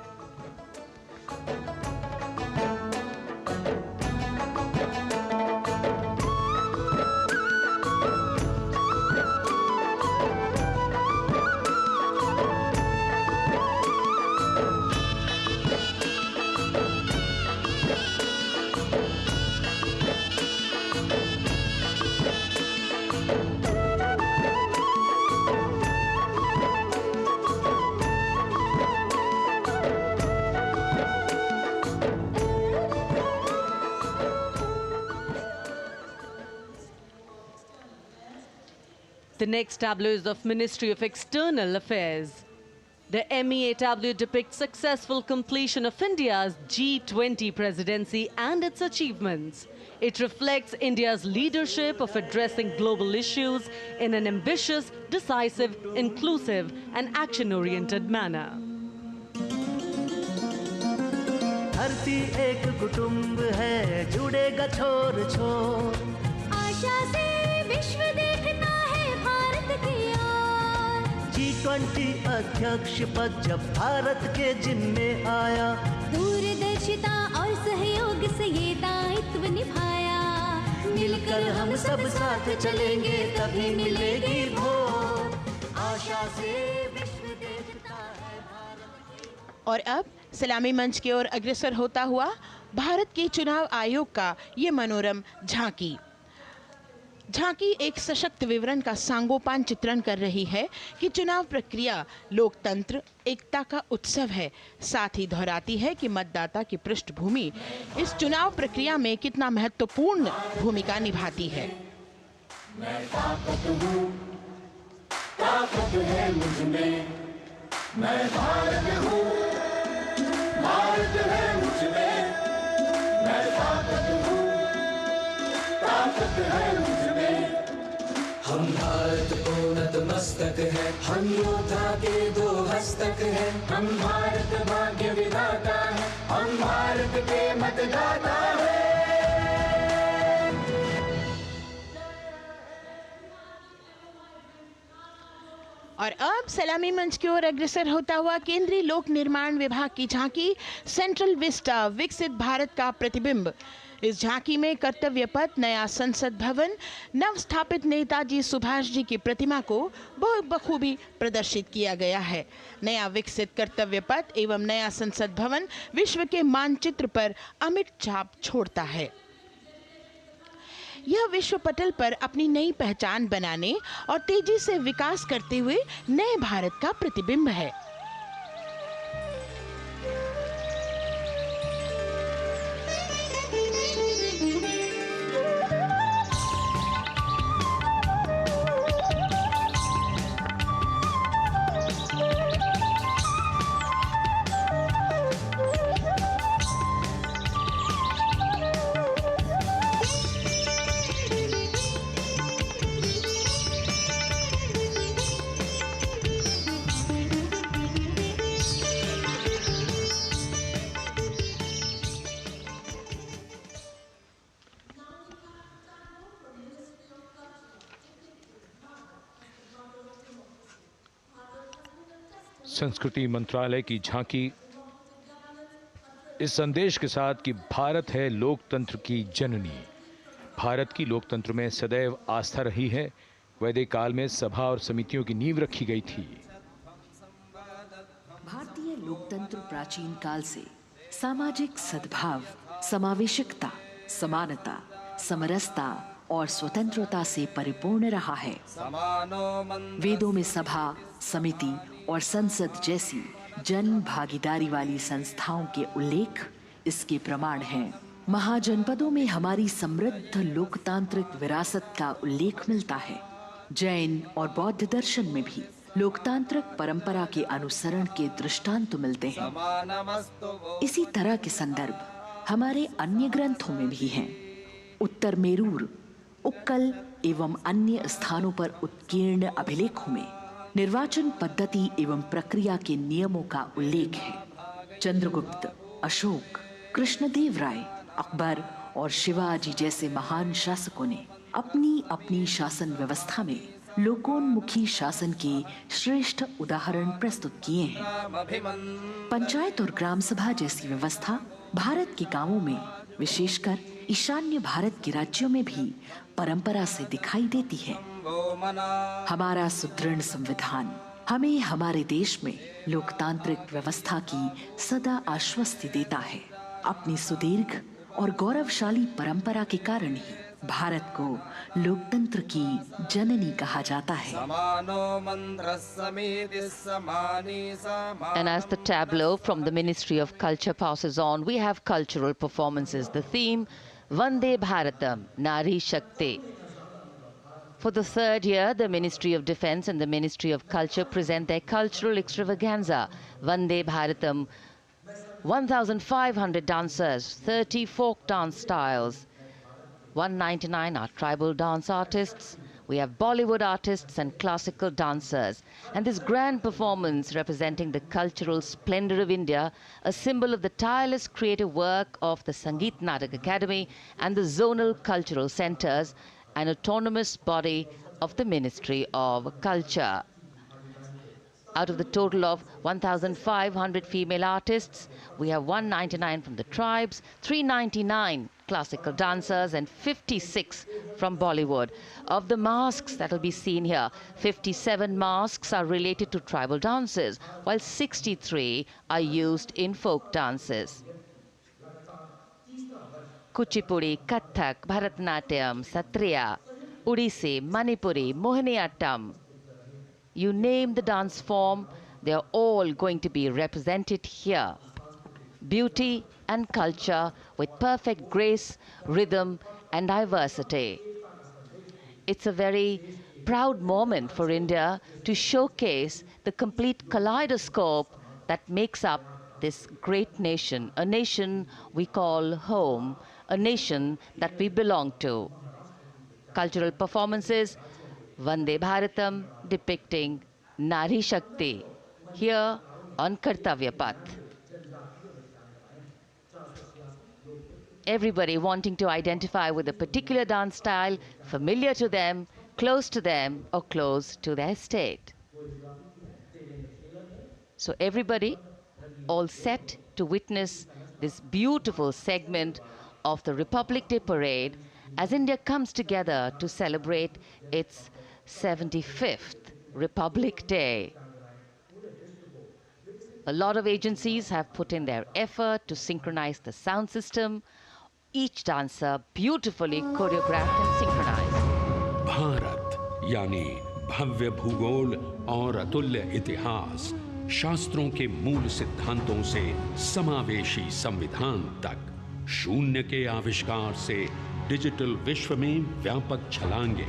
The next tableau is of Ministry of External Affairs. The MEA tableau depicts successful completion of India's G20 presidency and its achievements. It reflects India's leadership of addressing global issues in an ambitious, decisive, inclusive and action-oriented manner. धरती एक कुटुंब है, जुड़ेगा छोर छोर, आशा से विश्व देखता है भारत की ओर। G20 अध्यक्ष पद जब भारत के जिम्मे आया, दूरदर्शिता और सहयोग से ये दायित्व निभाया, मिलकर हम सब साथ चलेंगे तभी मिलेगी भोर, आशा से विश्व देखता है भारत। और अब सलामी मंच की ओर अग्रसर होता हुआ भारत के चुनाव आयोग का ये मनोरम झांकी एक सशक्त विवरण का सांगोपान चित्रण कर रही है कि चुनाव प्रक्रिया लोकतंत्र, एकता का उत्सव है। साथ ही दोहराती है कि मतदाता की पृष्ठभूमि इस चुनाव प्रक्रिया में कितना महत्वपूर्ण भूमिका निभाती है। मैं ताकत हूँ, ताकत है मुझ में, मैं भारत हूँ, भारत है मुझ में, मैं ताकत हूँ, ताकत है मुझ में। हम भारत को नतमस्तक है, हम योद्धा के दो हस्तक है, हम भारत भाग्य विधाता है, हम भारत के मतदाता है। और अब सलामी मंच की ओर अग्रसर होता हुआ केंद्रीय लोक निर्माण विभाग की झांकी सेंट्रल विस्टा, विकसित भारत का प्रतिबिंब। इस झांकी में कर्तव्य पथ, नया संसद भवन, नव स्थापित नेताजी सुभाष जी की प्रतिमा को बहुत बखूबी प्रदर्शित किया गया है। नया विकसित कर्तव्य पथ एवं नया संसद भवन विश्व के मानचित्र पर अमिट छाप छोड़ता है। यह विश्व पटल पर अपनी नई पहचान बनाने और तेजी से विकास करते हुए नए भारत का प्रतिबिंब है। संस्कृति मंत्रालय की झांकी इस संदेश के साथ कि भारत है लोकतंत्र की जननी। भारत की लोकतंत्र में सदैव आस्था रही है। वैदिक काल में सभा और समितियों की नींव रखी गई थी। भारतीय लोकतंत्र प्राचीन काल से सामाजिक सद्भाव, समावेशकता, समानता, समरसता और स्वतंत्रता से परिपूर्ण रहा है। वेदों में सभा, समिति और संसद जैसी जन भागीदारी वाली संस्थाओं के उल्लेख इसके प्रमाण हैं। महाजनपदों में हमारी समृद्ध लोकतांत्रिक विरासत का उल्लेख मिलता है। जैन और बौद्ध दर्शन में भी लोकतांत्रिक परंपरा के अनुसरण के दृष्टांत मिलते हैं। इसी तरह के संदर्भ हमारे अन्य ग्रंथों में भी हैं। उत्तर मेरूर, उक्कल एवं अन्य स्थानों पर उत्कीर्ण अभिलेखों में निर्वाचन पद्धति एवं प्रक्रिया के नियमों का उल्लेख है। चंद्रगुप्त, अशोक, कृष्णदेव राय, अकबर और शिवाजी जैसे महान शासकों ने अपनी अपनी शासन व्यवस्था में लोकोन्मुखी शासन के श्रेष्ठ उदाहरण प्रस्तुत किए हैं। पंचायत और ग्राम सभा जैसी व्यवस्था भारत के गांवों में, विशेषकर ईशान्य भारत के राज्यों में भी परंपरा से दिखाई देती है। हमारा सुदृढ़ संविधान हमें हमारे देश में लोकतांत्रिक व्यवस्था की सदा आश्वस्ति देता है। अपनी सुदीर्घ और गौरवशाली परंपरा के कारण ही भारत को लोकतंत्र की जननी कहा जाता है। And as the tableau from the Ministry of Culture passes on, we have cultural performances. The theme, Vande Bharatam, Nari Shakti. For the third year, the Ministry of Defence and the Ministry of Culture present their cultural extravaganza, Vande Bharatam. 1,500 dancers, 30 folk dance styles, 199 are tribal dance artists. We have Bollywood artists and classical dancers. And this grand performance representing the cultural splendor of India, a symbol of the tireless creative work of the Sangeet Natak Academy and the zonal cultural centers, an autonomous body of the Ministry of Culture. Out of the total of 1,500 female artists, we have 199 from the tribes, 399 classical dancers and 56 from Bollywood. Of the masks that will be seen here, 57 masks are related to tribal dances, while 63 are used in folk dances. Kuchipudi, Kathak, Bharatanatyam, Satriya, Odissi, Manipuri, Mohiniyattam. You name the dance form, they are all going to be represented here. Beauty and culture with perfect grace, rhythm and diversity. It's a very proud moment for India to showcase the complete kaleidoscope that makes up this great nation, a nation we call home, a nation that we belong to. Cultural performances, Vande Bharatam depicting Nari Shakti here on Kartavya Path. Everybody wanting to identify with a particular dance style, familiar to them, close to them, or close to their state. So everybody all set to witness this beautiful segment of the Republic Day parade as India comes together to celebrate its 75th Republic Day. A lot of agencies have put in their effort to synchronize the sound system. Each dancer beautifully choreographed and synchronized. Bharat यानी भव्य भूगोल और अतुल्य इतिहास, शास्त्रों के मूल सिद्धांतों से समावेशी संविधान तक, शून्य के आविष्कार से डिजिटल विश्व में व्यापक छलांगे,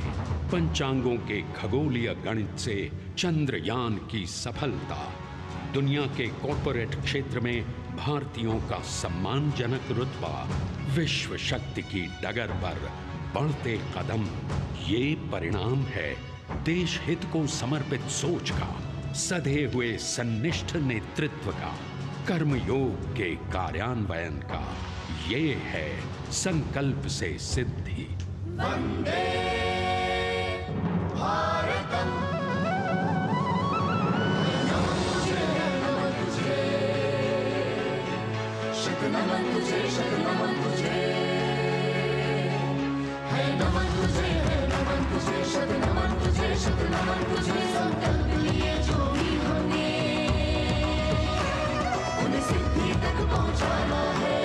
पंचांगों के खगोलीय गणित से चंद्रयान की सफलता, दुनिया के कॉर्पोरेट क्षेत्र में भारतीयों का सम्मानजनक रुतबा, विश्व शक्ति की डगर पर बढ़ते कदम, ये परिणाम है देश हित को समर्पित सोच का, सधे हुए सन्निष्ठ नेतृत्व का, कर्मयोग के कार्यान्वयन का। ये है संकल्प से सिद्धि। वंदे भारतम, नमन तुझे, नमन तुझे, है नमन तुझे, है नमन तुझे, शत नमन तुझे, शत नमन तुझे। संकल्प लिए जो भी हमने उन्हें सिद्धि तक पहुंचाना है।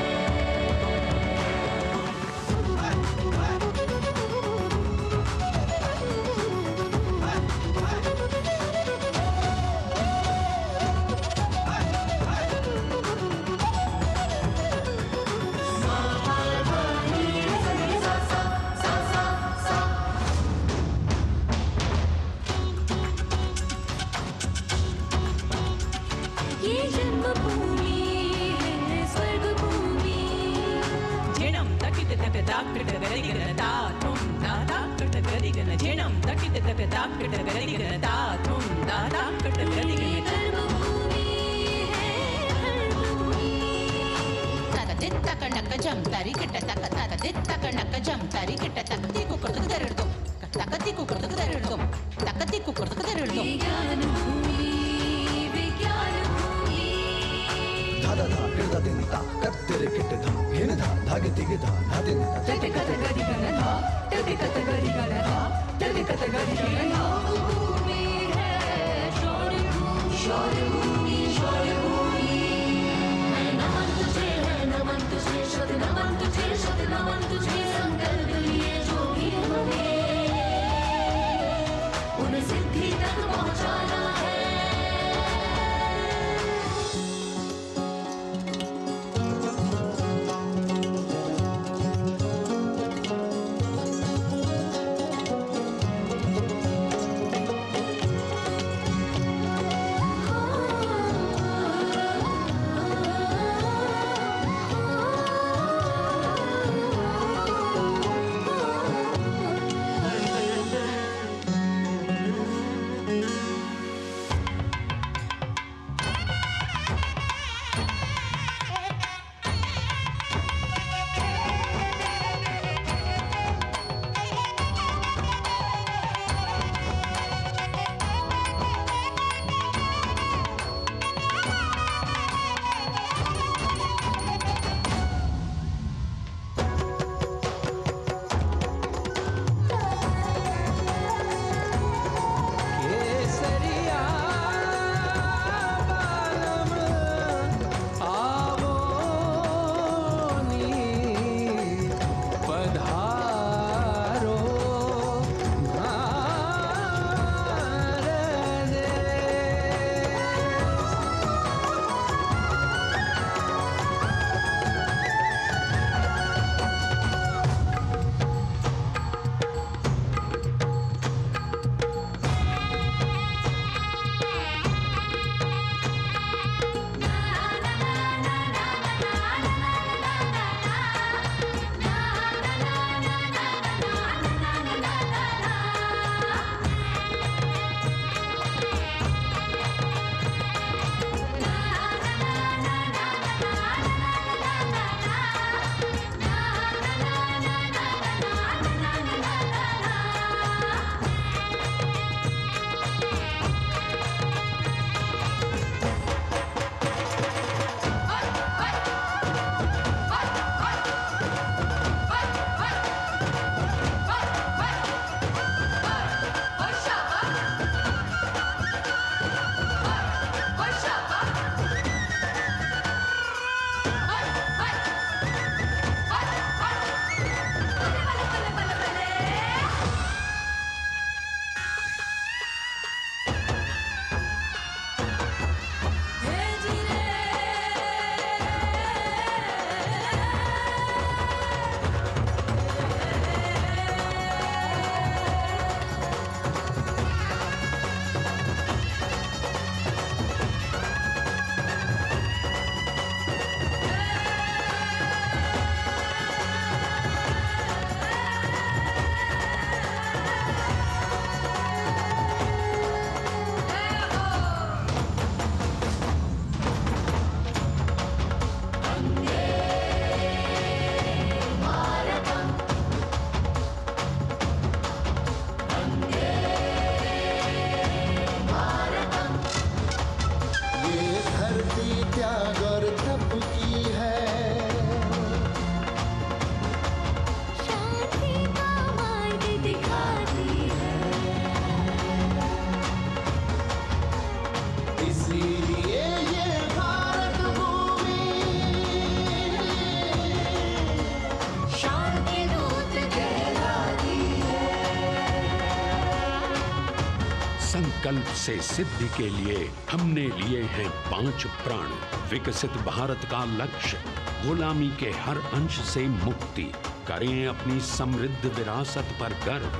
संकल्प से सिद्धि के लिए हमने लिए हैं 5 प्रण। विकसित भारत का लक्ष्य, गुलामी के हर अंश से मुक्ति, करें अपनी समृद्ध विरासत पर गर्व,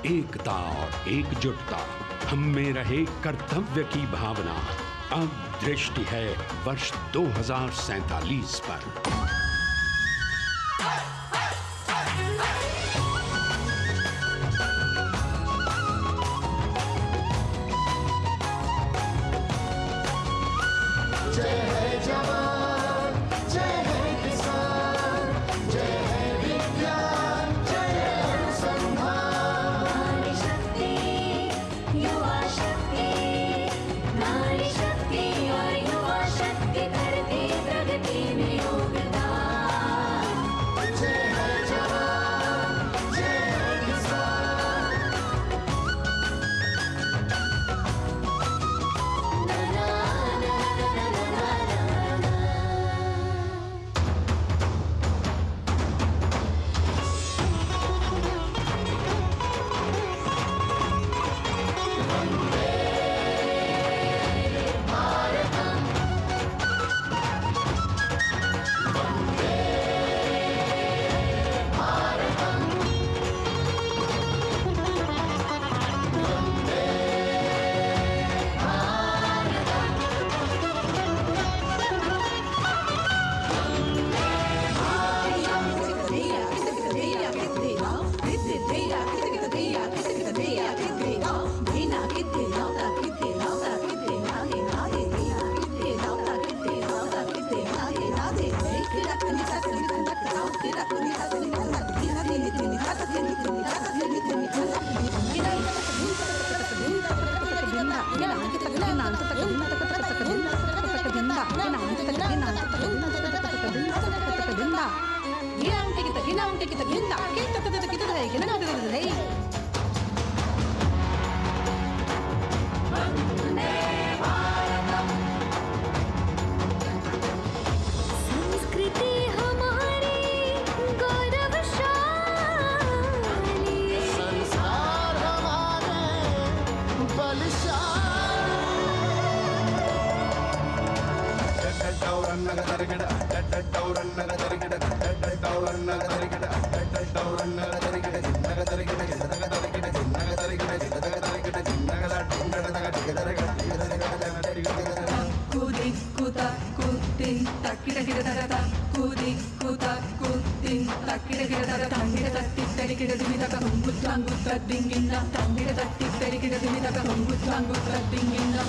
एकता और एकजुटता, हम में रहे कर्तव्य की भावना। अब दृष्टि है वर्ष 2047 पर।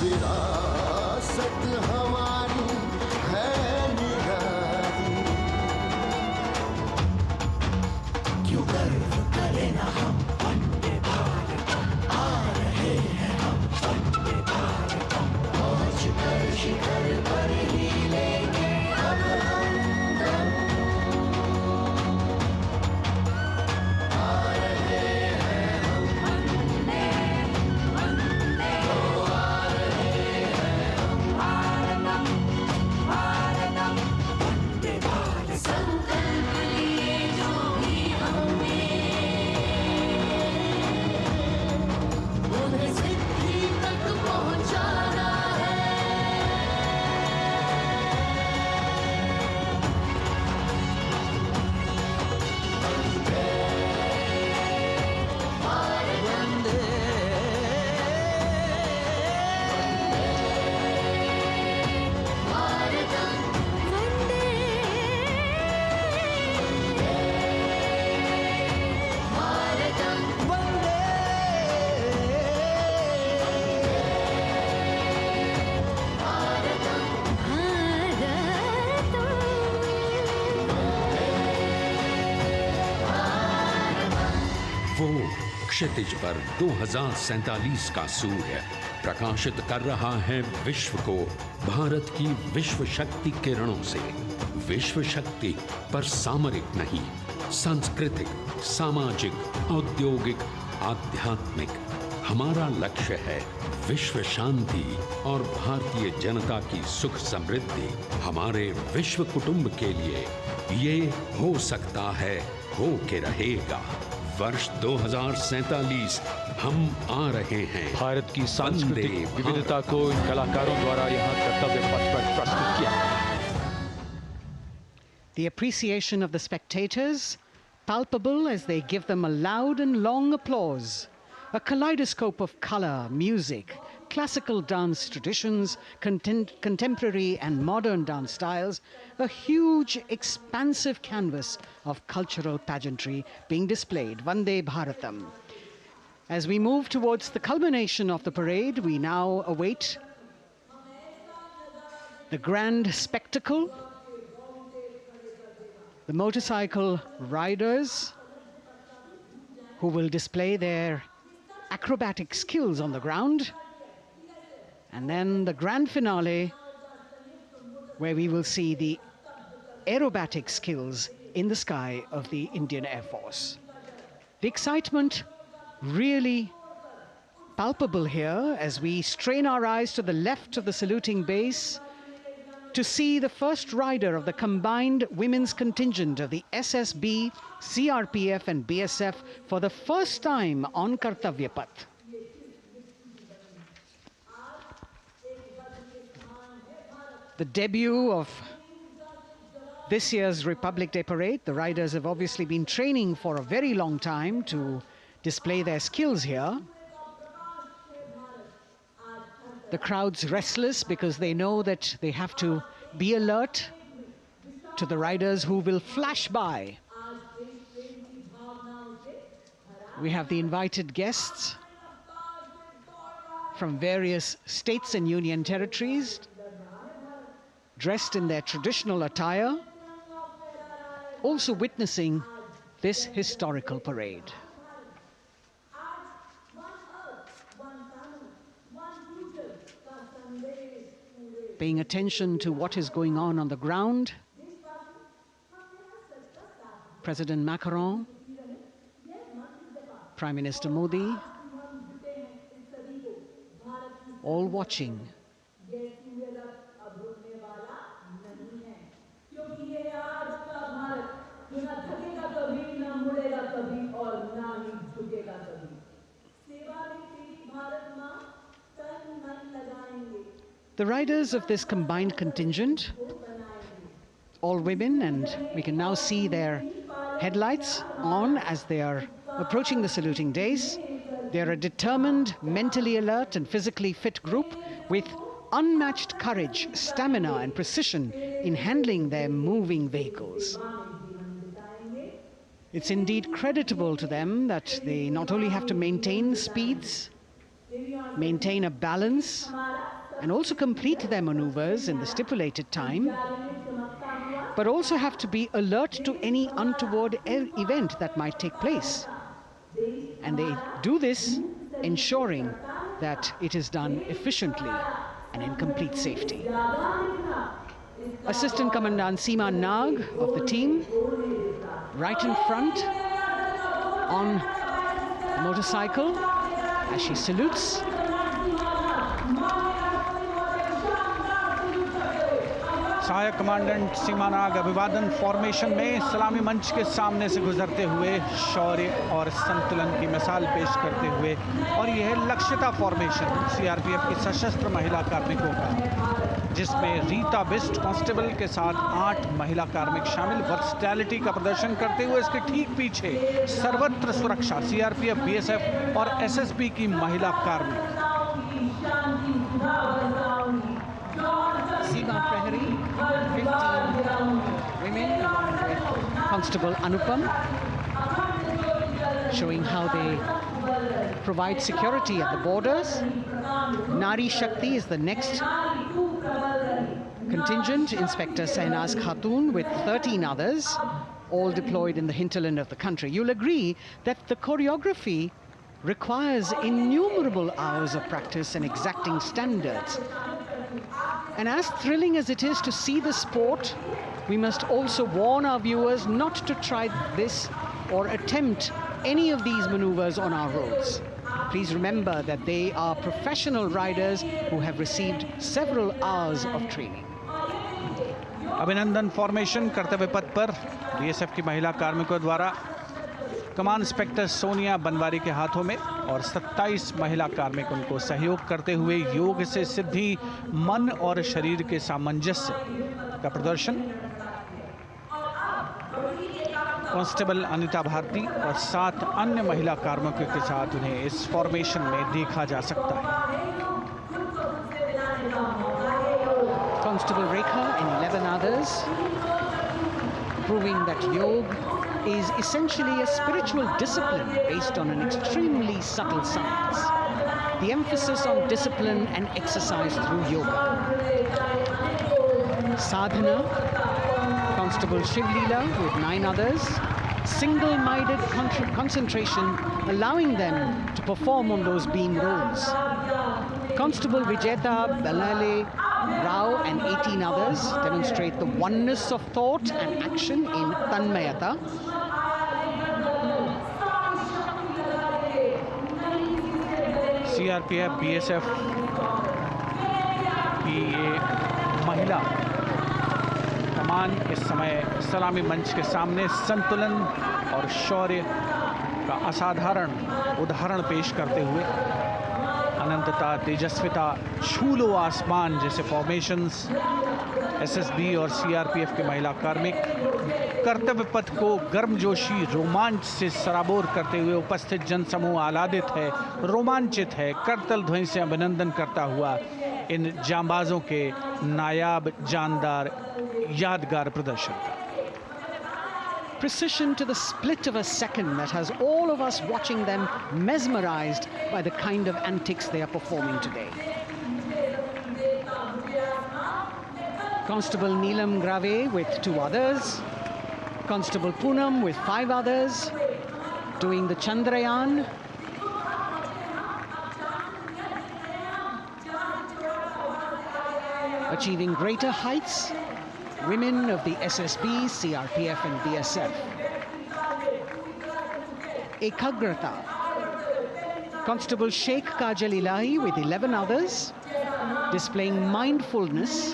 विरासत हमारी है निराली, क्यों गर्व करें ना हम वंदे भारतम, आ रहे हैं हम वंदे भारतम, पहुंच कर शिखर पर ही लेंगे अब हम दम, आ रहे हैं हम वंदे वंदे, आ रहे हैं हम भारतम भारतम वंदे भारत। संकल्प लिए जो भी हमने उन्हें सिद्धि तक पहुंचाना है। वो क्षितिज पर 2047 का सूर्य प्रकाशित कर रहा है विश्व को भारत की विश्व शक्ति किरणों से। विश्व शक्ति पर सामरिक नहीं, सांस्कृतिक, सामाजिक, औद्योगिक, आध्यात्मिक। हमारा लक्ष्य है विश्व शांति और भारतीय जनता की सुख समृद्धि। हमारे विश्व कुटुंब के लिए ये हो सकता है, हो के रहेगा। वर्ष 2047 हम आ रहे हैं। भारत की सांस्कृतिक विविधता को इन कलाकारों द्वारा यहाँ कर्तव्य पथ पर प्रस्तुत किया गया। The appreciation of the spectators palpable as they give them a loud and long applause. A kaleidoscope of color, music, classical dance traditions, contemporary and modern dance styles, a huge expansive canvas of cultural pageantry being displayed, Vande Bharatam. As we move towards the culmination of the parade, we now await the grand spectacle. The motorcycle riders who will display their acrobatic skills on the ground, and then the grand finale where we will see the aerobatic skills in the sky of the Indian Air Force. The excitement really palpable here as we strain our eyes to the left of the saluting base to see the first rider of the combined women's contingent of the SSB, CRPF and BSF for the first time on Kartavya Path. The debut of this year's Republic Day Parade. The riders have obviously been training for a very long time to display their skills here. The crowd's restless because they know that they have to be alert to the riders who will flash by. We have the invited guests from various states and union territories, dressed in their traditional attire, also witnessing this historical parade. Paying attention to what is going on the ground. President Macron, Prime Minister Modi, all watching. The riders of this combined contingent, all women, and we can now see their headlights on as they are approaching the saluting days. They are a determined, mentally alert and physically fit group with unmatched courage, stamina and precision in handling their moving vehicles. It's indeed creditable to them that they not only have to maintain speeds, maintain a balance, and also complete their maneuvers in the stipulated time, but also have to be alert to any untoward event that might take place. And they do this ensuring that it is done efficiently and in complete safety. Assistant Commandant Seema Nag of the team, right in front on a motorcycle as she salutes. सहायक commandant सीमा नाग अभिवादन formation में सलामी मंच के सामने से गुजरते हुए शौर्य और संतुलन की मिसाल पेश करते हुए, और यह लक्ष्यता फॉर्मेशन सीआरपीएफ की सशस्त्र महिला कार्मिकों का, जिसमें रीता बिस्ट कांस्टेबल के साथ 8 महिला कार्मिक शामिल वर्सटैलिटी का प्रदर्शन करते हुए इसके ठीक पीछे सर्वत्र सुरक्षा सीआरपीएफ, बीएसएफ और एसएसबी की महिला कार्मिक। Seema Prahari, 15 women along with Constable Anupam, showing how they provide security at the borders. Nari Shakti is the next contingent. Inspector Sahnaz Khatun with 13 others, all deployed in the hinterland of the country. You'll agree that the choreography requires innumerable hours of practice and exacting standards. And as thrilling as it is to see the sport, we must also warn our viewers not to try this or attempt any of these maneuvers on our roads. Please remember that they are professional riders who have received several hours of training. अभिनंदन formation कर्तव्य पथ पर BSF की महिला कार्मिकों द्वारा कमान inspector Sonia Banwari के हाथों में और 27 महिला कार्मिक उनको सहयोग करते हुए योग से सिद्धि, मन और शरीर के सामंजस्य का प्रदर्शन। कांस्टेबल अनिता भारती और 7 अन्य महिला कार्मिकों के साथ उन्हें इस फॉर्मेशन में देखा जा सकता है। Constable Rekha and 11 others, proving that yoga is essentially a spiritual discipline based on an extremely subtle science. The emphasis on discipline and exercise through yoga. Sadhana, Constable Shivlila with 9 others, single-minded concentration, allowing them to perform on those beam roles. Constable Vijeta Balale Rao and 18 others demonstrate the oneness of thought and action in Tanmayata. CRPF, BSF की ये महिला कमान इस समय सलामी मंच के सामने संतुलन और शौर्य का असाधारण उदाहरण पेश करते हुए अनंतता, तेजस्विता, छू लो आसमान जैसे फॉर्मेशंस एसएसबी और सीआरपीएफ के महिला कार्मिक कर्तव्य पथ को गर्मजोशी रोमांच से सराबोर करते हुए उपस्थित जनसमूह आह्लादित है, रोमांचित है, करतल ध्वनि से अभिनंदन करता हुआ इन जांबाजों के नायाब, जानदार, यादगार प्रदर्शन का। Precision to the split of a second that has all of us watching them mesmerized by the kind of antics they are performing today. Constable Neelam Grave with 2 others, Constable Poonam with 5 others, doing the Chandrayaan. Achieving greater heights, women of the SSB, CRPF and BSF. Ekagrata, Constable Sheikh Kajal Ilahi with 11 others, displaying mindfulness,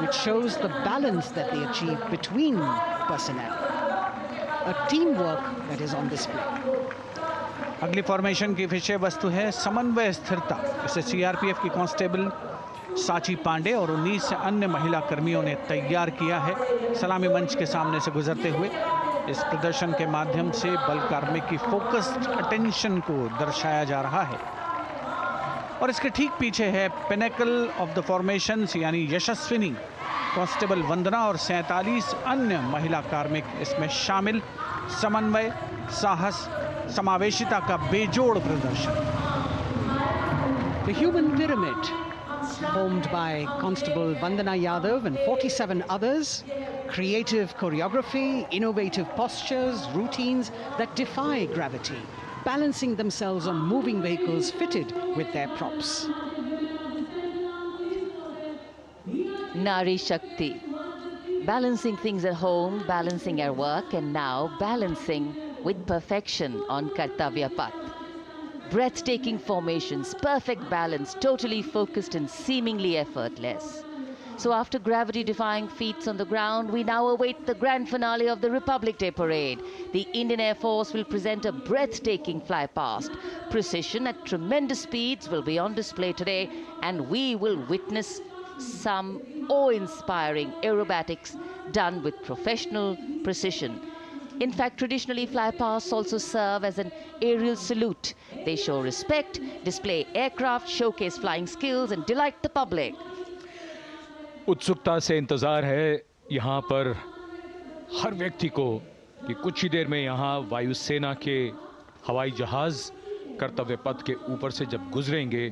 which shows the balance that they achieve between personnel. A teamwork that is on display. अगली formation की विषय वस्तु है समन्वय स्थिरता। इसे CRPF की constable साची पांडे और 19 अन्य महिला कर्मियों ने तैयार किया है। सलामी मंच के सामने से गुजरते हुए इस प्रदर्शन के माध्यम से बल कार्मिक की फोकस्ड अटेंशन को दर्शाया जा रहा है और इसके ठीक पीछे है पिनेकल ऑफ द फॉर्मेशंस यानी यशस्विनी कांस्टेबल वंदना और 47 अन्य महिला कार्मिक इसमें शामिल। समन्वय, साहस, समावेशिता का बेजोड़ प्रदर्शन। The human pyramid, formed by Constable Vandana Yadav and 47 others, creative choreography, innovative postures, routines that defy gravity, balancing themselves on moving vehicles fitted with their props. Nari Shakti, balancing things at home, balancing at work, and now balancing with perfection on Kartavya path. Breathtaking formations, perfect balance, totally focused and seemingly effortless. So after gravity-defying feats on the ground, we now await the grand finale of the Republic Day Parade. The Indian Air Force will present a breathtaking fly-past. Precision at tremendous speeds will be on display today, and we will witness some awe-inspiring aerobatics done with professional precision. In fact, traditionally, flypasts also serve as an aerial salute. They show respect, display aircraft, showcase flying skills, and delight the public. उत्सुकता से इंतज़ार है यहाँ पर हर व्यक्ति को कि कुछ ही देर में यहाँ वायुसेना के हवाई जहाज़ कर्तव्य पथ के ऊपर से जब गुजरेंगे,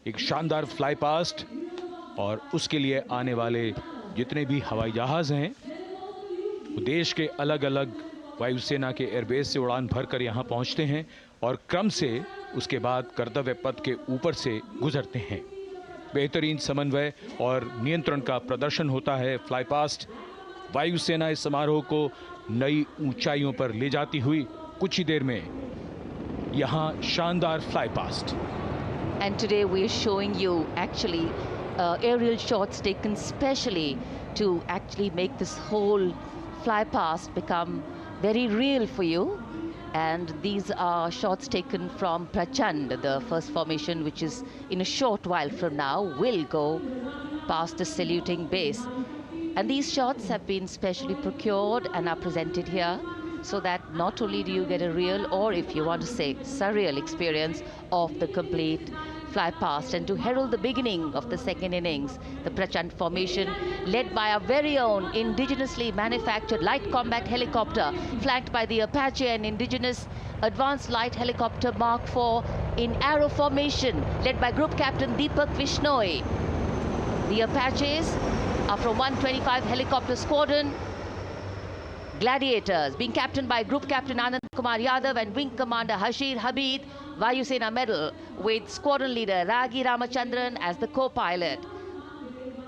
एक शानदार फ्लाई पास्ट और उसके लिए आने वाले जितने भी हवाई जहाज़ हैं वो देश के अलग अलग वायुसेना के एयरबेस से उड़ान भरकर यहाँ पहुँचते हैं और क्रम से उसके बाद कर्तव्य पथ के ऊपर से गुजरते हैं। बेहतरीन समन्वय और नियंत्रण का प्रदर्शन होता है। फ्लाई पास्ट वायुसेना इस समारोह को नई ऊंचाइयों पर ले जाती हुई कुछ ही देर में यहाँ शानदार fly past. And today we are showing you actually aerial shots taken specially to actually make this whole fly past become very real for you. And these are shots taken from Prachand, the first formation, which is in a short while from now will go past the saluting base. And these shots have been specially procured and are presented here so that not only do you get a real, or if you want to say surreal, experience of the complete fly past, and to herald the beginning of the second innings, the Prachand formation led by our very own indigenously manufactured light combat helicopter, flanked by the Apache and indigenous advanced light helicopter Mark IV in arrow formation, led by Group Captain Deepak Vishnoi. The Apaches are from 125 Helicopter Squadron. Gladiators, being captained by Group Captain Anand Kumar Yadav and Wing Commander Hashir Habib, Vayusena Medal, with Squadron Leader Ragi Ramachandran as the co-pilot.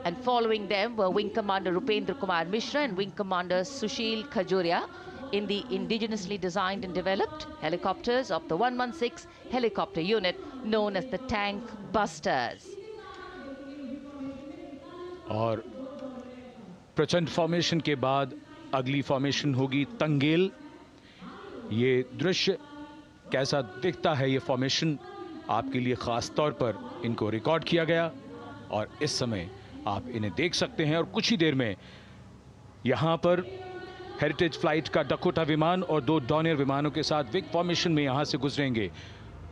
And following them were Wing Commander Rupendra Kumar Mishra and Wing Commander Sushil Khajuria in the indigenously designed and developed helicopters of the 116 helicopter unit known as the Tank Busters. और प्रचंड formation के बाद अगली formation होगी तंगेल। ये दृश्य कैसा दिखता है, ये फॉर्मेशन आपके लिए खास तौर पर इनको रिकॉर्ड किया गया और इस समय आप इन्हें देख सकते हैं। और कुछ ही देर में यहाँ पर हेरिटेज फ्लाइट का डकोटा विमान और 2 डॉनियर विमानों के साथ विग फॉर्मेशन में यहाँ से गुजरेंगे।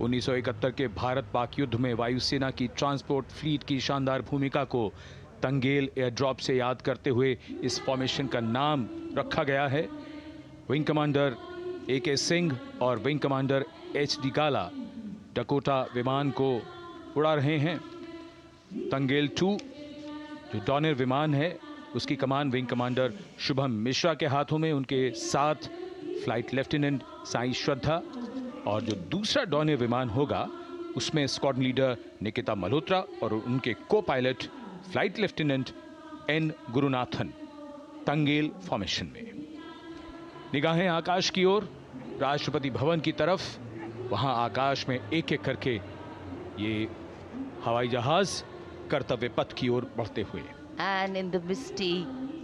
1971 के भारत पाक युद्ध में वायुसेना की ट्रांसपोर्ट फ्लीट की शानदार भूमिका को तंगेल एयर ड्रॉप से याद करते हुए इस फॉर्मेशन का नाम रखा गया है। विंग कमांडर AK सिंह और विंग कमांडर HD काला डकोटा विमान को उड़ा रहे हैं। तंगेल 2 जो डॉनियर विमान है उसकी कमान विंग कमांडर शुभम मिश्रा के हाथों में, उनके साथ फ्लाइट लेफ्टिनेंट साई श्रद्धा, और जो दूसरा डॉनियर विमान होगा उसमें स्क्वाड्रन लीडर निकिता मल्होत्रा और उनके को pilot flight lieutenant N Gurunathan. Tangail formation में निगाहें आकाश की ओर, राष्ट्रपति भवन की तरफ। वहां आकाश में एक एक करके ये हवाई जहाज कर्तव्य पथ की ओर बढ़ते हुए। And in the misty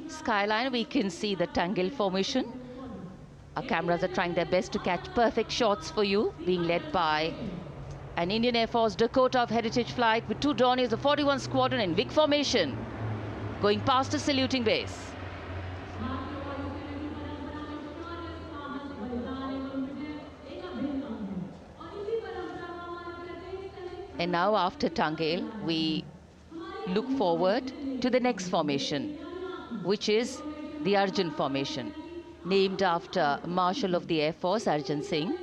skyline we can see the Tangel formation. Our cameras are trying their best to catch perfect shots for you, being led by an Indian Air Force Dakota of Heritage Flight with 2 Dorniers of 41 Squadron in WIG formation, going past a saluting base. And now after Tangel, we look forward to the next formation, which is the Arjun formation, named after Marshal of the Air Force Arjun Singh.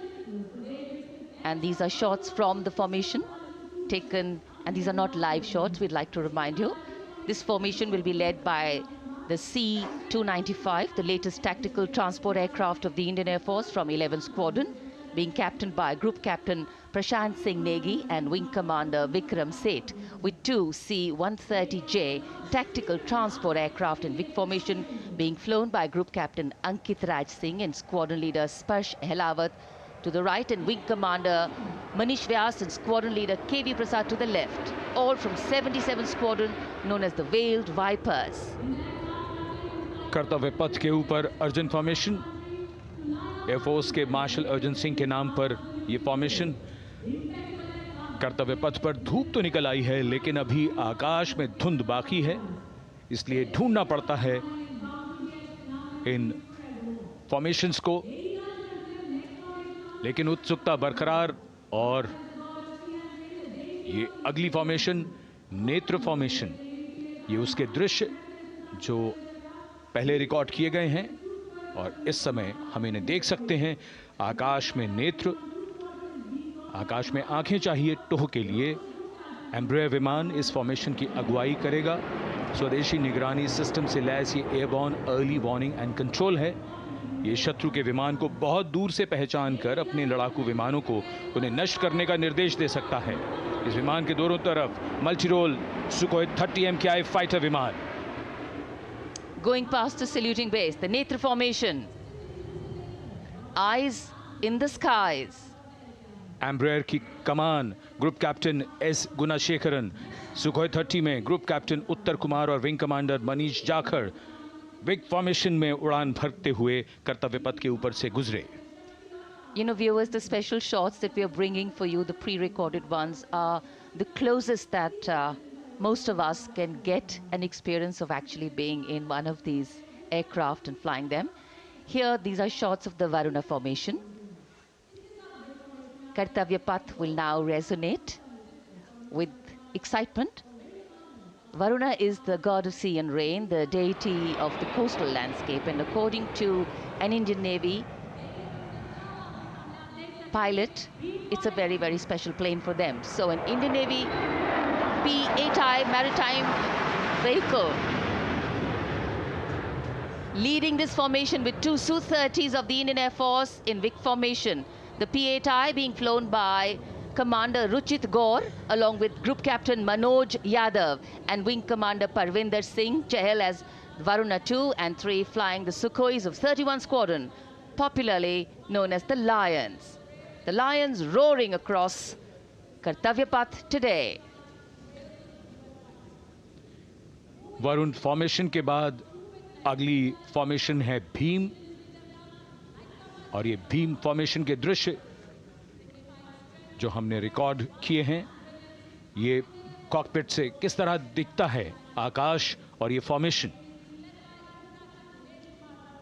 And these are shots from the formation taken, and these are not live shots, we'd like to remind you. This formation will be led by the C-295, the latest tactical transport aircraft of the Indian Air Force from 11 Squadron, being captained by Group Captain Prashant Singh Negi and Wing Commander Vikram Seth, with 2 C-130J tactical transport aircraft in WIG formation being flown by Group Captain Ankit Raj Singh and Squadron Leader Sparsh Helawat to the right, and Wing Commander Manish Vyas and Squadron Leader KV Prasad to the left, all from 77 Squadron known as the Veiled Vipers. कर्तव्य पथ के ऊपर Arjun formation, air force के martial Arjun Singh के नाम पर यह formation. कर्तव्य पथ पर धूप तो निकल आई है लेकिन अभी आकाश में धुंध बाकी है, इसलिए ढूंढना पड़ता है इन फॉर्मेशंस को, लेकिन उत्सुकता बरकरार। और ये अगली फॉर्मेशन नेत्र फॉर्मेशन, ये उसके दृश्य जो पहले रिकॉर्ड किए गए हैं और इस समय हम इन्हें देख सकते हैं। आकाश में नेत्र, आकाश में आंखें चाहिए टोह के लिए। एम्ब्रेयर विमान इस फॉर्मेशन की अगुवाई करेगा। स्वदेशी निगरानी सिस्टम से लैस ये airborne early warning and control है। ये शत्रु के विमान को बहुत दूर से पहचान कर अपने लड़ाकू विमानों को उन्हें नष्ट करने का निर्देश दे सकता है। इस विमान के दोनों तरफ multi role Sukhoi 30 MKI fighter विमान। Going past the saluting base, the Netra formation, eyes in the skies. Embraer की कमान group captain S Gunasekaran, Sukhoi 30 में ग्रुप कैप्टन उत्तर कुमार और wing commander Manish Jakhar vic formation में उड़ान भरते हुए कर्तव्य पथ के ऊपर से गुजरे। You know, viewers, the special shots that we are bringing for you, the pre-recorded ones, are the closest that most of us can get an experience of actually being in one of these aircraft and flying them. Here, these are shots of the Varuna formation. Kartavya Path will now resonate with excitement. Varuna is the god of sea and rain, the deity of the coastal landscape, and according to an Indian Navy pilot, it's a very, very special plane for them. So an Indian Navy P-8I maritime vehicle leading this formation with two Su-30s of the Indian Air Force in Vic formation. The P-8I being flown by Commander Ruchit Gaur along with Group Captain Manoj Yadav and Wing Commander Parvinder Singh Chahal as Varuna 2 and 3 flying the Sukhois of 31 Squadron, popularly known as the Lions. The Lions roaring across Kartavya Path today. Varun formation के बाद अगली formation है भीम, और ये Bhim formation के दृश्य जो हमने रिकॉर्ड किए हैं, ये कॉकपिट से किस तरह दिखता है आकाश और ये फॉर्मेशन।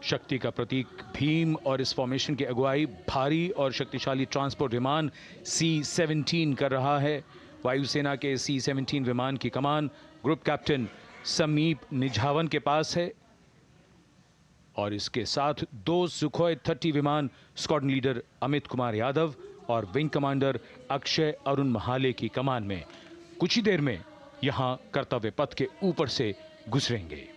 शक्ति का प्रतीक भीम और इस फॉर्मेशन की अगुवाई भारी और शक्तिशाली ट्रांसपोर्ट विमान C-17 कर रहा है। वायुसेना के C-17 विमान की कमान ग्रुप कैप्टन समीप निझावन के पास है और इसके साथ 2 सुखोई 30 विमान स्क्वाड्रन लीडर अमित कुमार यादव और विंग कमांडर अक्षय अरुण महाले की कमान में कुछ ही देर में यहां कर्तव्य पथ के ऊपर से गुजरेंगे।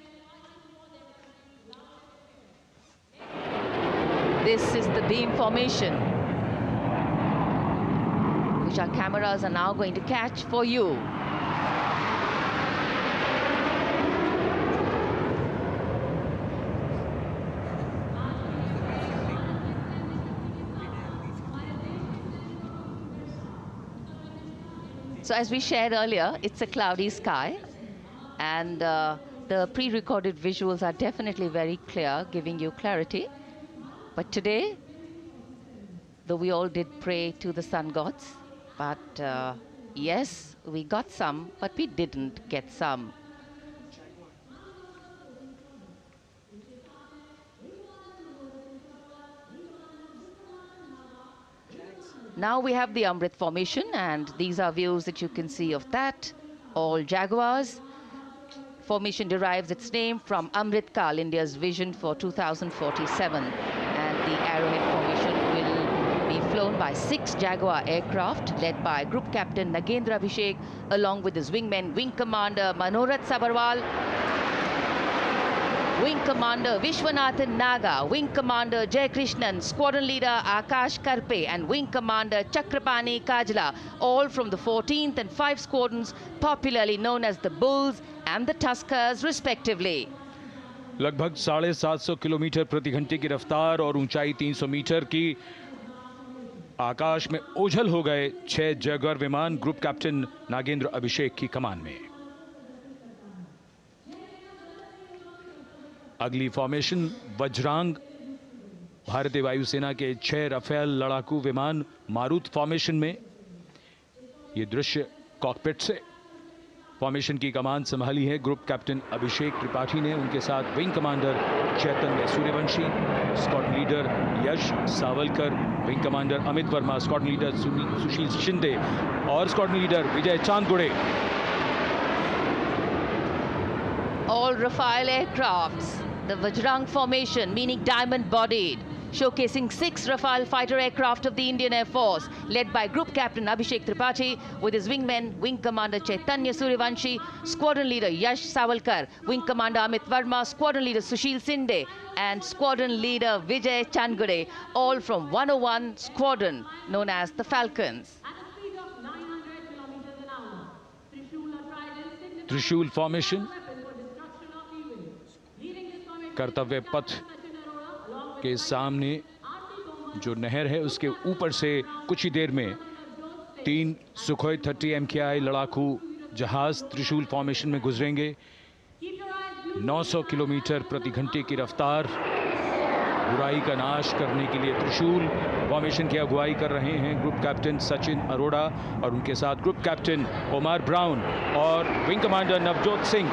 This is the beam formation, which our cameras are now going to catch for you. So as we shared earlier, it's a cloudy sky, and the pre-recorded visuals are definitely very clear, giving you clarity. But today, though we all did pray to the sun gods, but yes, we got some, but we didn't get some. Now we have the Amrit formation, and these are views that you can see of that. All Jaguars. Formation derives its name from Amrit Kal, India's vision for 2047. And the Arrowhead formation will be flown by 6 Jaguar aircraft, led by Group Captain Nagendra Abhishek, along with his wingmen, Wing Commander Manorat Sabarwal, Wing Commander Vishwanathan Naga, Wing Commander Jay Krishnan, Squadron Leader Akash Karpe, and Wing Commander Chakrapani Kajla, all from the 14th and 5 squadrons, popularly known as the Bulls and the Tuskers, respectively. लगभग 750 kilometre प्रति घंटे की रफ्तार और ऊंचाई 300 metre की आकाश में ओझल हो गए 6 जैगुआर विमान ग्रुप कैप्टन नागेंद्र अभिषेक की कमान में। अगली फॉर्मेशन वज्रांग, भारतीय वायुसेना के 6 राफेल लड़ाकू विमान मारुत फॉर्मेशन में। ये दृश्य कॉकपिट से। फॉर्मेशन की कमान संभाली है ग्रुप कैप्टन अभिषेक त्रिपाठी ने, उनके साथ wing commander Chaitanya Suryavanshi, squadron leader Yash Savalkar, wing commander Amit Verma, squadron leader Sushil Shinde और squadron leader Vijay Chandgude. All Rafale aircrafts, the Vajrang formation, meaning diamond-bodied, showcasing 6 Rafale fighter aircraft of the Indian Air Force, led by Group Captain Abhishek Tripathi, with his wingmen, Wing Commander Chaitanya Suryavanshi, Squadron Leader Yash Savalkar, Wing Commander Amit Verma, Squadron Leader Sushil Sinde, and Squadron Leader Vijay Chandgade, all from 101 Squadron, known as the Falcons. त्रिशूल formation, कर्तव्य पथ के सामने जो नहर है उसके ऊपर से कुछ ही देर में 3 सुखोई 30 MKI लड़ाकू जहाज त्रिशूल फॉर्मेशन में गुजरेंगे। 900 किलोमीटर प्रति घंटे की रफ्तार बुराई का नाश करने के लिए त्रिशूल फॉर्मेशन की अगुवाई कर रहे हैं ग्रुप कैप्टन सचिन अरोड़ा और उनके साथ ग्रुप कैप्टन ओमार ब्राउन और wing commander Navjot Singh.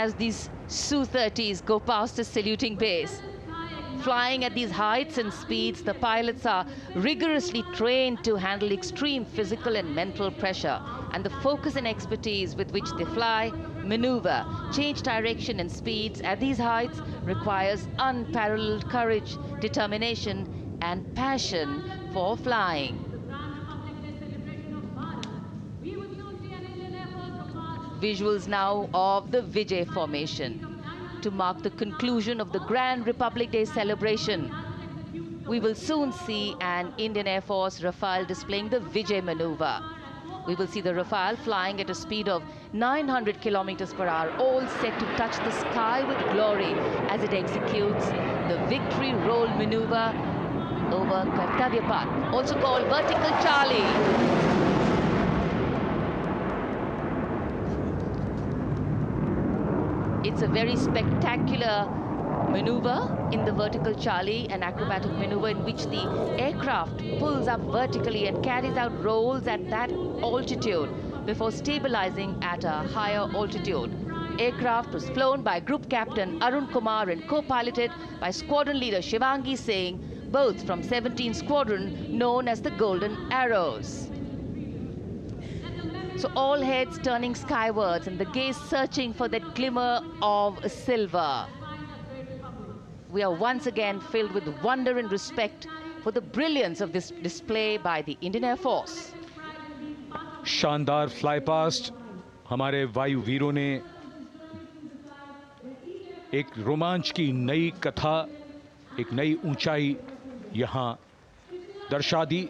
As these Su-30s go past the saluting base, flying at these heights and speeds, the pilots are rigorously trained to handle extreme physical and mental pressure, and the focus and expertise with which they fly, maneuver, change direction and speeds at these heights requires unparalleled courage, determination and passion for flying. Visuals now of the Vijay formation to mark the conclusion of the Grand Republic Day celebration. We will soon see an Indian Air Force Rafale displaying the Vijay maneuver. We will see the Rafale flying at a speed of 900 kilometers per hour, all set to touch the sky with glory as it executes the victory roll maneuver over Kartavya path, also called vertical Charlie. It's a very spectacular maneuver in the vertical Charlie, an acrobatic maneuver in which the aircraft pulls up vertically and carries out rolls at that altitude before stabilizing at a higher altitude. Aircraft was flown by Group Captain Arun Kumar and co-piloted by Squadron Leader Shivangi Singh, both from 17th Squadron, known as the Golden Arrows. So all heads turning skywards and the gaze searching for that glimmer of silver. We are once again filled with wonder and respect for the brilliance of this display by the Indian Air Force. शानदार fly past हमारे वायु वीरों ने एक रोमांच की नई कथा, एक नई ऊंचाई यहां दर्शा दी।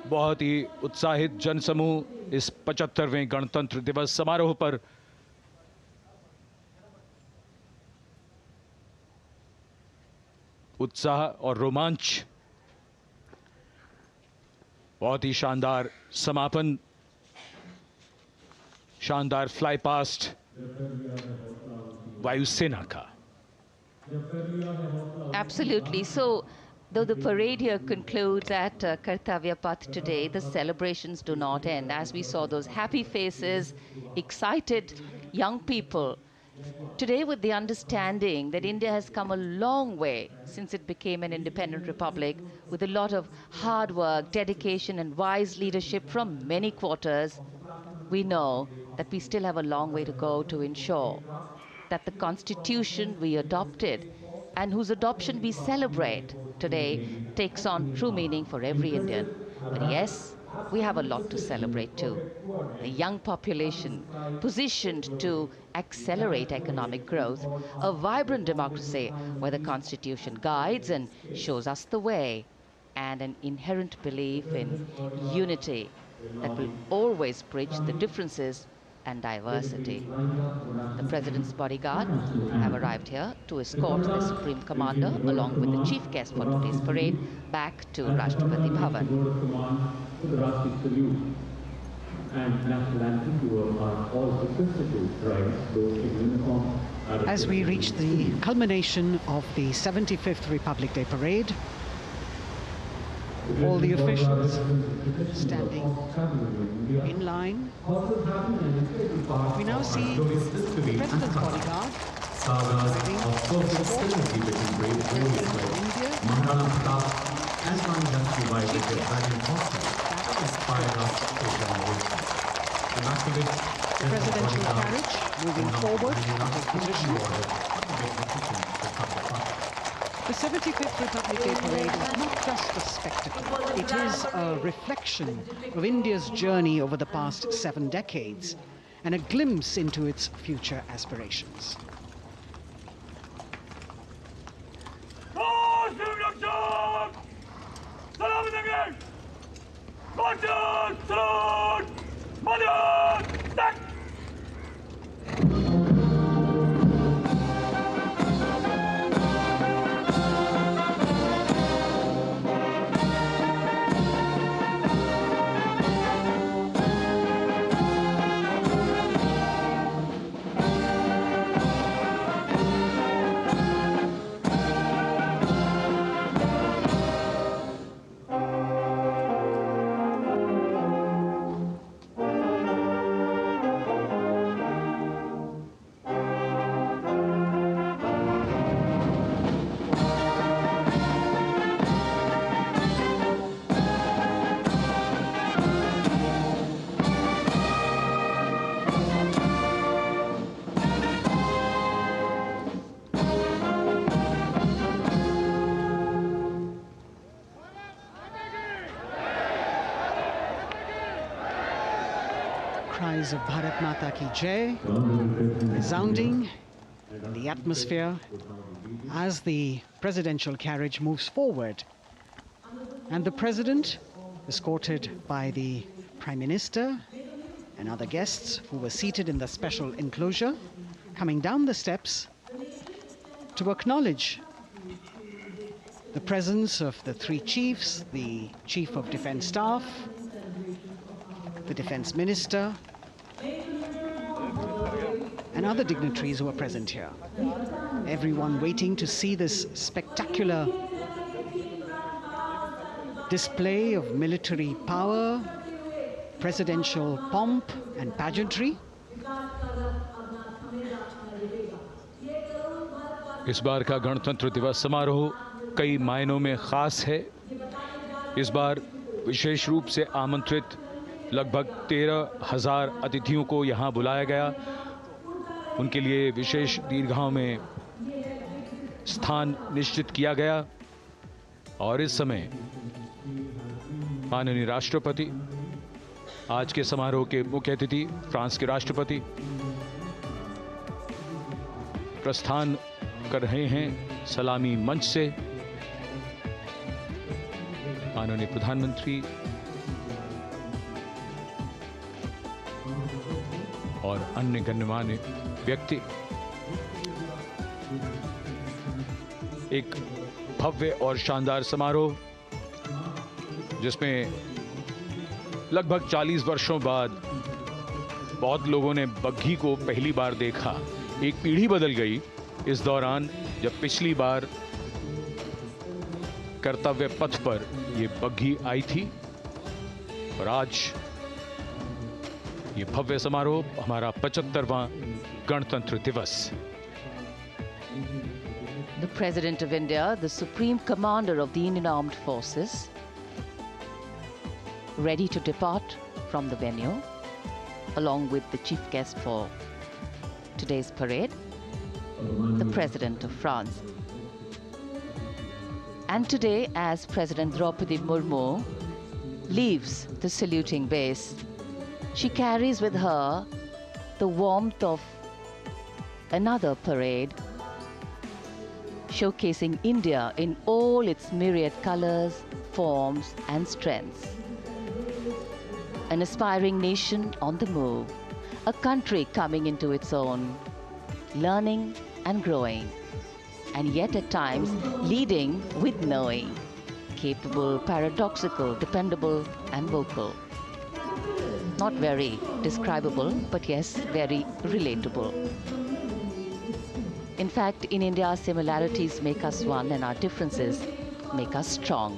बहुत ही उत्साहित जनसमूह इस 75वें गणतंत्र दिवस समारोह पर उत्साह और रोमांच, बहुत ही शानदार समापन, शानदार फ्लाई पास्ट वायुसेना का। Absolutely. So, though the parade here concludes at Kartavya Path today, the celebrations do not end. As we saw those happy faces, excited young people, today with the understanding that India has come a long way since it became an independent republic, with a lot of hard work, dedication and wise leadership from many quarters, we know that we still have a long way to go to ensure that the constitution we adopted and whose adoption we celebrate today takes on true meaning for every Indian. But yes, we have a lot to celebrate too. A young population positioned to accelerate economic growth, a vibrant democracy where the constitution guides and shows us the way, and an inherent belief in unity that will always bridge the differences and diversity. The President's bodyguard have arrived here to escort the Supreme Commander along with the chief guest for today's parade back to Rashtrapati Bhavan. As we reach the culmination of the 75th Republic Day Parade, all the officials standing in line. We now see the President's bodyguard arriving to escort the President of India. The presidential carriage moving forward to his position. The 75th Republic Day Parade is not just a spectacle. It is a reflection of India's journey over the past 7 decades and a glimpse into its future aspirations. cries of Bharat Mata Ki Jai resounding in the atmosphere as the presidential carriage moves forward. And the president, escorted by the Prime Minister and other guests who were seated in the special enclosure, coming down the steps to acknowledge the presence of the three chiefs, the Chief of Defence Staff, the Defence Minister, and other dignitaries who are present here. Everyone waiting to see this spectacular display of military power, presidential pomp and pageantry. इस बार का गणतंत्र दिवस समारोह कई मायनों में खास है। इस बार विशेष रूप से आमंत्रित लगभग 13,000 अतिथियों को यहाँ बुलाया गया। उनके लिए विशेष दीर्घाओं में स्थान निश्चित किया गया और इस समय माननीय राष्ट्रपति, आज के समारोह के मुख्य अतिथि फ्रांस के राष्ट्रपति प्रस्थान कर रहे हैं सलामी मंच से। माननीय प्रधानमंत्री और अन्य गण्यमान्य व्यक्ति एक भव्य और शानदार समारोह जिसमें लगभग 40 वर्षों बाद बहुत लोगों ने बग्घी को पहली बार देखा। एक पीढ़ी बदल गई इस दौरान, जब पिछली बार कर्तव्य पथ पर ये बग्घी आई थी और आज ये भव्य समारोह हमारा 75वां गणतंत्र दिवस। The President of India, the Supreme Commander of the Indian Armed Forces, ready to depart from the venue, along with the chief guest for today's parade, the President of France. And today, as President Draupadi Murmu leaves the saluting base, she carries with her the warmth of another parade, showcasing India in all its myriad colors, forms, and strengths. An aspiring nation on the move, a country coming into its own, learning and growing, and yet at times leading with knowing, capable, paradoxical, dependable, and vocal. Not very describable, but yes, very relatable. In fact, in India, our similarities make us one and our differences make us strong.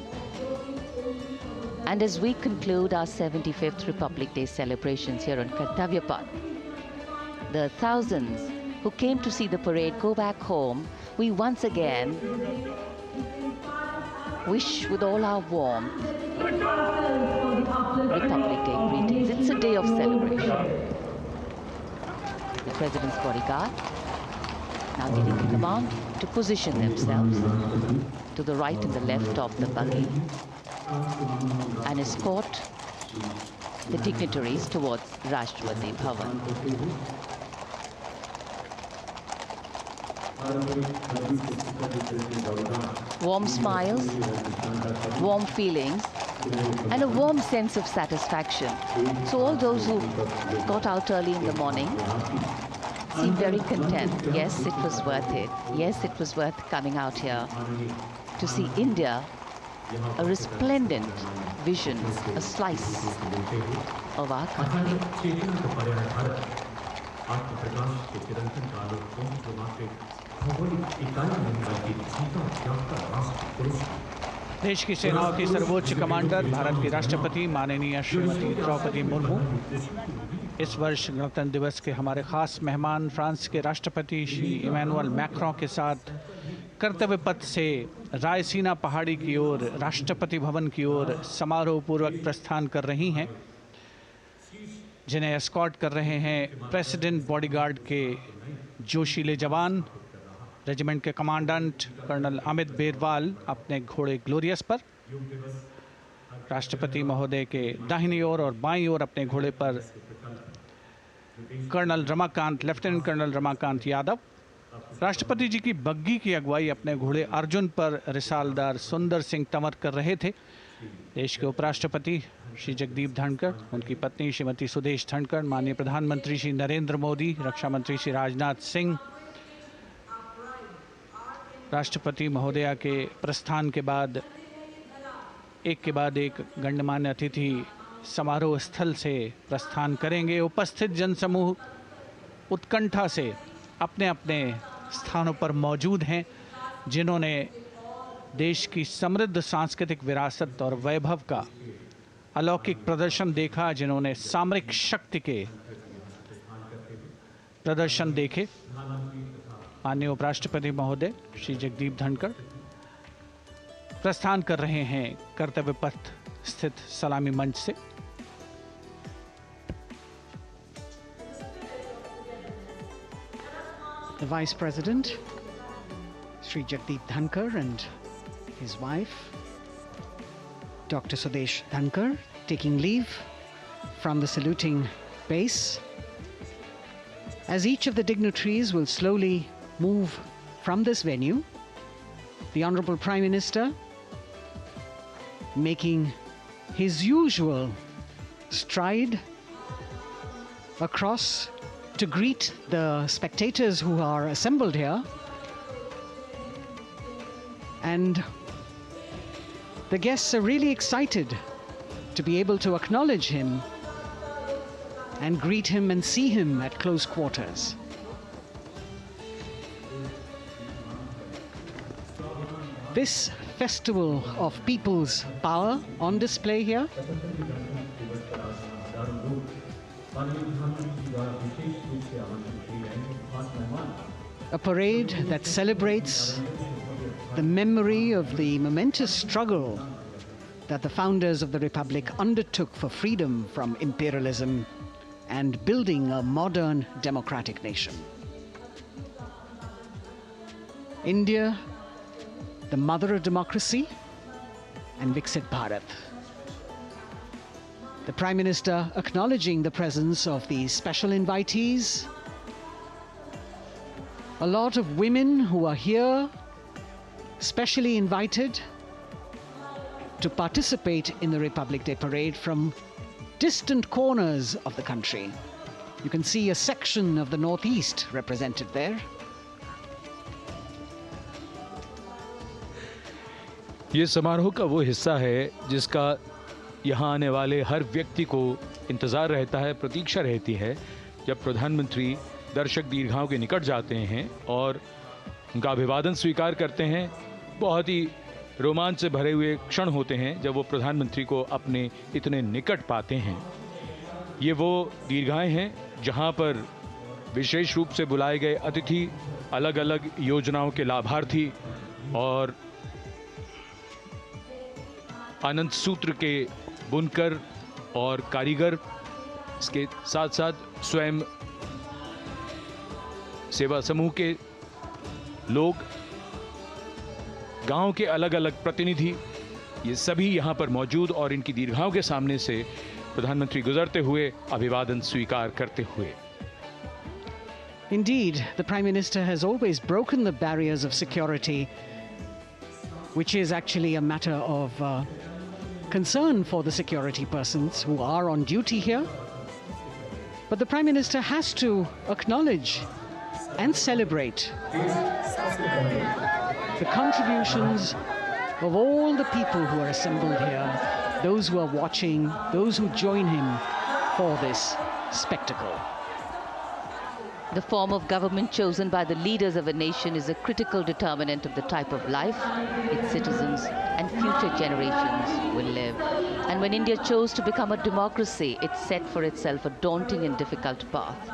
And as we conclude our 75th Republic Day celebrations here on Kartavya, the thousands who came to see the parade go back home, we once again wish with all our warmth Republic Day greetings. It's a day of celebration. The President's bodyguard now getting the command to position themselves to the right and the left of the buggy and escort the dignitaries towards Rashtrapati Bhavan. Warm smiles, warm feelings, and a warm sense of satisfaction. So all those who got out early in the morning seem very content. Yes, it was worth it. Yes, it was worth coming out here to see India, a resplendent vision, a slice of our country. देश की सेनाओं की सर्वोच्च commander Bharat की राष्ट्रपति माननीय श्रीमती द्रौपदी मुर्मू इस वर्ष गणतंत्र दिवस के हमारे खास मेहमान फ्रांस के राष्ट्रपति श्री इमैनुअल मैक्रों के साथ कर्तव्य पथ से रायसीना पहाड़ी की ओर राष्ट्रपति भवन की ओर समारोह पूर्वक प्रस्थान कर रही हैं, जिन्हें एस्कॉर्ट कर रहे हैं प्रेसिडेंट बॉडीगार्ड के जोशीले जवान, रेजिमेंट के कमांडेंट कर्नल अमित बेरवाल अपने घोड़े ग्लोरियस पर। राष्ट्रपति महोदय के दाहिनी ओर और बाईं ओर अपने घोड़े पर colonel Ramakant, lieutenant colonel Ramakant Yadav. राष्ट्रपति जी की बग्गी की अगुवाई अपने घोड़े अर्जुन पर रिसालदार सुंदर सिंह तंवर कर रहे थे। देश के उपराष्ट्रपति श्री जगदीप धनखड़, उनकी पत्नी श्रीमती सुदेश धनखड़, माननीय प्रधानमंत्री श्री नरेंद्र मोदी, रक्षा मंत्री श्री राजनाथ सिंह, राष्ट्रपति महोदया के प्रस्थान के बाद एक के बाद एक गण्यमान्य अतिथि समारोह स्थल से प्रस्थान करेंगे। उपस्थित जनसमूह उत्कंठा से अपने अपने स्थानों पर मौजूद हैं, जिन्होंने देश की समृद्ध सांस्कृतिक विरासत और वैभव का अलौकिक प्रदर्शन देखा, जिन्होंने सामरिक शक्ति के प्रदर्शन देखे। माननीय उपराष्ट्रपति महोदय श्री जगदीप धनखड़ प्रस्थान कर रहे हैं कर्तव्य पथ स्थित सलामी मंच से। The Vice President, Sri Jagdeep Dhankar, and his wife, Dr. Sudesh Dhankar, taking leave from the saluting base. As each of the dignitaries will slowly move from this venue, the Honorable Prime Minister making his usual stride across to greet the spectators who are assembled here. And the guests are really excited to be able to acknowledge him and greet him and see him at close quarters. This festival of people's power on display here, a parade that celebrates the memory of the momentous struggle that the founders of the Republic undertook for freedom from imperialism and building a modern democratic nation. India, the mother of democracy, and Viksit Bharat. The Prime Minister acknowledging the presence of these special invitees. A lot of women who are here, specially invited to participate in the Republic Day Parade from distant corners of the country. You can see a section of the Northeast represented there. ये समारोह का वो हिस्सा है जिसका यहाँ आने वाले हर व्यक्ति को इंतज़ार रहता है, प्रतीक्षा रहती है, जब प्रधानमंत्री दर्शक दीर्घाओं के निकट जाते हैं और उनका अभिवादन स्वीकार करते हैं। बहुत ही रोमांच से भरे हुए क्षण होते हैं जब वो प्रधानमंत्री को अपने इतने निकट पाते हैं। ये वो दीर्घाएं हैं जहाँ पर विशेष रूप से बुलाए गए अतिथि, अलग अलग योजनाओं के लाभार्थी और आनंद सूत्र के बुनकर और कारीगर, इसके साथ साथ स्वयं सेवा समूह के लोग, गांव के अलग अलग प्रतिनिधि, ये सभी यहाँ पर मौजूद और इनकी दीर्घाओं के सामने से प्रधानमंत्री गुजरते हुए अभिवादन स्वीकार करते हुए। Indeed, the Prime Minister has always broken the barriers of security, which is actually a matter of concern for the security persons who are on duty here. But the Prime Minister has to acknowledge and celebrate the contributions of all the people who are assembled here, those who are watching, those who join him for this spectacle. The form of government chosen by the leaders of a nation is a critical determinant of the type of life its citizens and future generations will live. And when India chose to become a democracy, it set for itself a daunting and difficult path.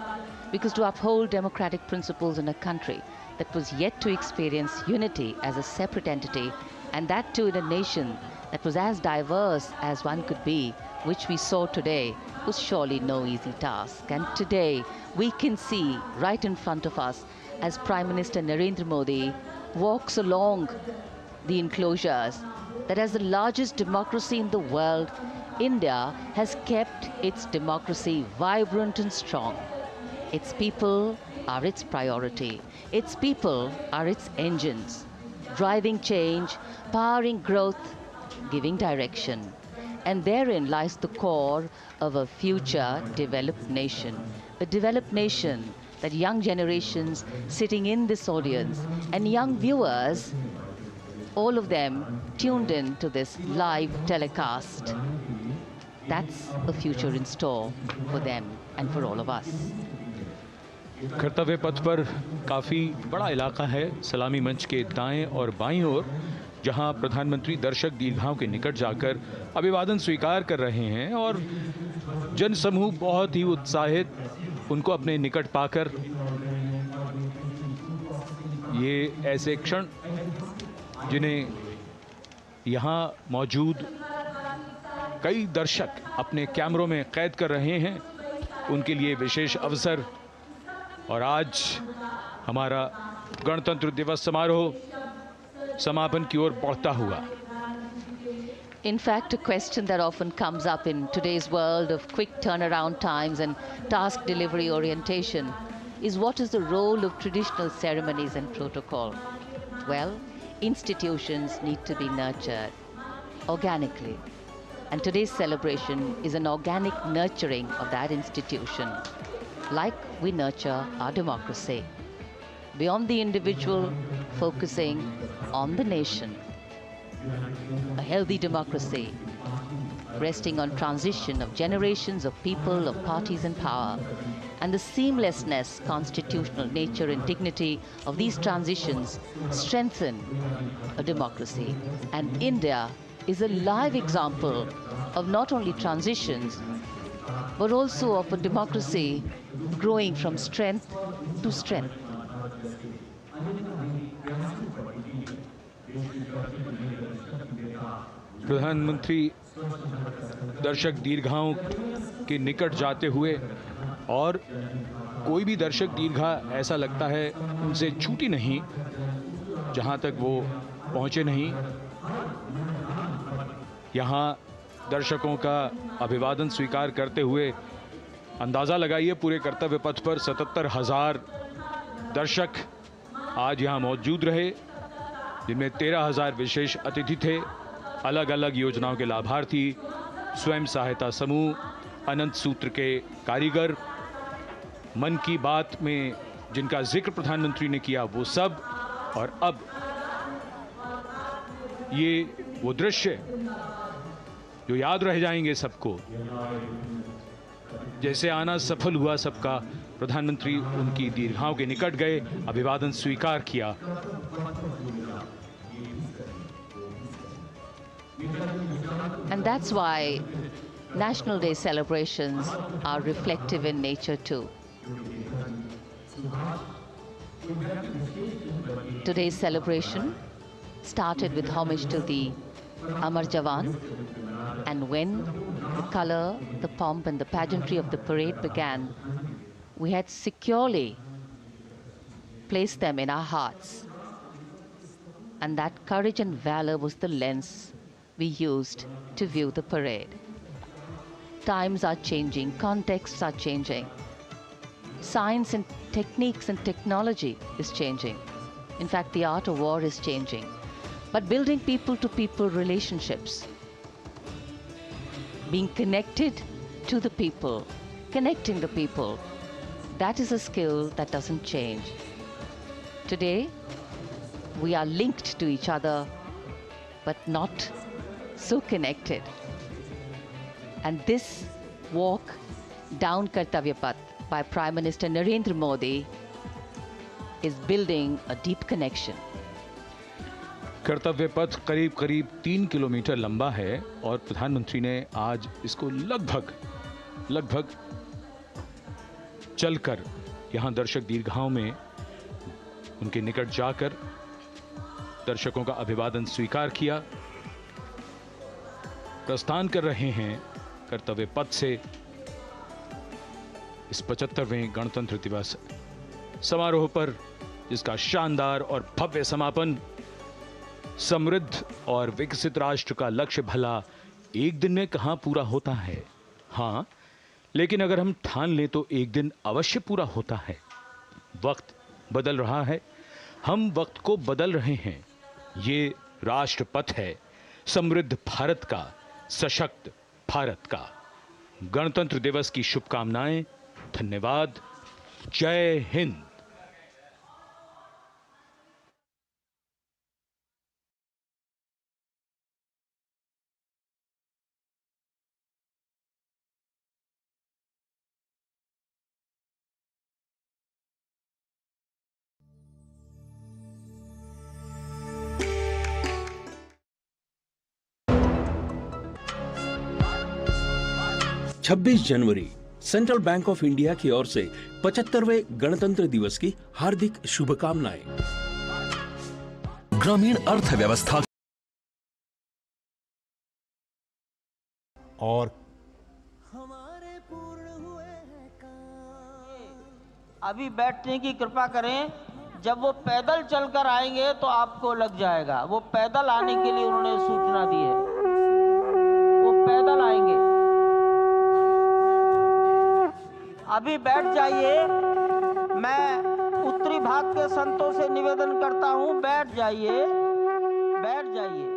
Because to uphold democratic principles in a country that was yet to experience unity as a separate entity, and that too in a nation that was as diverse as one could be, which we saw today, was surely no easy task. And today, we can see right in front of us as Prime Minister Narendra Modi walks along the enclosures that as the largest democracy in the world, India has kept its democracy vibrant and strong. Its people are its priority. Its people are its engines, driving change, powering growth, giving direction. And therein lies the core of a future developed nation. A developed nation that young generations sitting in this audience and young viewers, all of them tuned in to this live telecast. That's a future in store for them and for all of us. कर्तव्य पथ पर काफ़ी बड़ा इलाका है सलामी मंच के दाएं और बाईं ओर, जहां प्रधानमंत्री दर्शक दीर्घाओं के निकट जाकर अभिवादन स्वीकार कर रहे हैं और जनसमूह बहुत ही उत्साहित उनको अपने निकट पाकर ये ऐसे क्षण जिन्हें यहाँ मौजूद कई दर्शक अपने कैमरों में कैद कर रहे हैं, उनके लिए विशेष अवसर। और आज हमारा गणतंत्र दिवस समारोह समापन की ओर बढ़ता हुआ। In fact, a question that often comes up in today's world of quick turnaround times and task delivery orientation is what is the role of traditional ceremonies and protocol? Well, institutions need to be nurtured organically. And today's celebration is an organic nurturing of that institution, like we nurture our democracy. Beyond the individual, focusing on the nation. A healthy democracy, resting on transition of generations of people, of parties in power, and the seamlessness, constitutional nature and dignity of these transitions strengthen a democracy. And India is a live example of not only transitions, but also of a democracy growing from strength to strength. प्रधानमंत्री दर्शक दीर्घाओं के निकट जाते हुए, और कोई भी दर्शक दीर्घा ऐसा लगता है उनसे छूटी नहीं जहां तक वो पहुंचे नहीं। यहाँ दर्शकों का अभिवादन स्वीकार करते हुए अंदाज़ा लगाइए, पूरे कर्तव्य पथ पर 77,000 दर्शक आज यहाँ मौजूद रहे, जिनमें 13,000 विशेष अतिथि थे, अलग अलग योजनाओं के लाभार्थी, स्वयं सहायता समूह, अनंत सूत्र के कारीगर, मन की बात में जिनका जिक्र प्रधानमंत्री ने किया वो सब। और अब ये वो दृश्य जो याद रह जाएंगे सबको, जैसे आना सफल हुआ सबका, प्रधानमंत्री उनकी दीर्घाओं के निकट गए, अभिवादन स्वीकार किया। And that's why National Day celebrations are reflective in nature too. Today's celebration started with homage to the Amar Jawan, and when the color, the pomp and the pageantry of the parade began, we had securely placed them in our hearts. And that courage and valor was the lens we used to view the parade. Times are changing, contexts are changing. Science and techniques and technology is changing. In fact, the art of war is changing. But building people-to-people relationships, being connected to the people, connecting the people, that is a skill that doesn't change. Today, we are linked to each other, but not so connected. And this walk down Kartavya Path by Prime Minister Narendra Modi is building a deep connection. कर्तव्य पथ करीब करीब 3 kilometre लंबा है और प्रधानमंत्री ने आज इसको लगभग चलकर यहाँ दर्शक दीर्घाओं में उनके निकट जाकर दर्शकों का अभिवादन स्वीकार किया। प्रस्थान कर रहे हैं कर्तव्य पथ से इस 75वें गणतंत्र दिवस समारोह पर, जिसका शानदार और भव्य समापन समृद्ध और विकसित राष्ट्र का लक्ष्य भला एक दिन में कहां पूरा होता है। हाँ, लेकिन अगर हम ठान लें तो एक दिन अवश्य पूरा होता है। वक्त बदल रहा है, हम वक्त को बदल रहे हैं। ये राष्ट्रपथ है समृद्ध भारत का, सशक्त भारत का। गणतंत्र दिवस की शुभकामनाएं। धन्यवाद। जय हिंद। छब्बीस जनवरी सेंट्रल बैंक ऑफ इंडिया की ओर से 75वें गणतंत्र दिवस की हार्दिक शुभकामनाएं। ग्रामीण अर्थव्यवस्था और अभी बैठने की कृपा करें। जब वो पैदल चलकर आएंगे तो आपको लग जाएगा। वो पैदल आने के लिए उन्होंने सूचना दी है, वो पैदल आएंगे। अभी बैठ जाइए। मैं उत्तरी भाग के संतों से निवेदन करता हूं, बैठ जाइए, बैठ जाइए।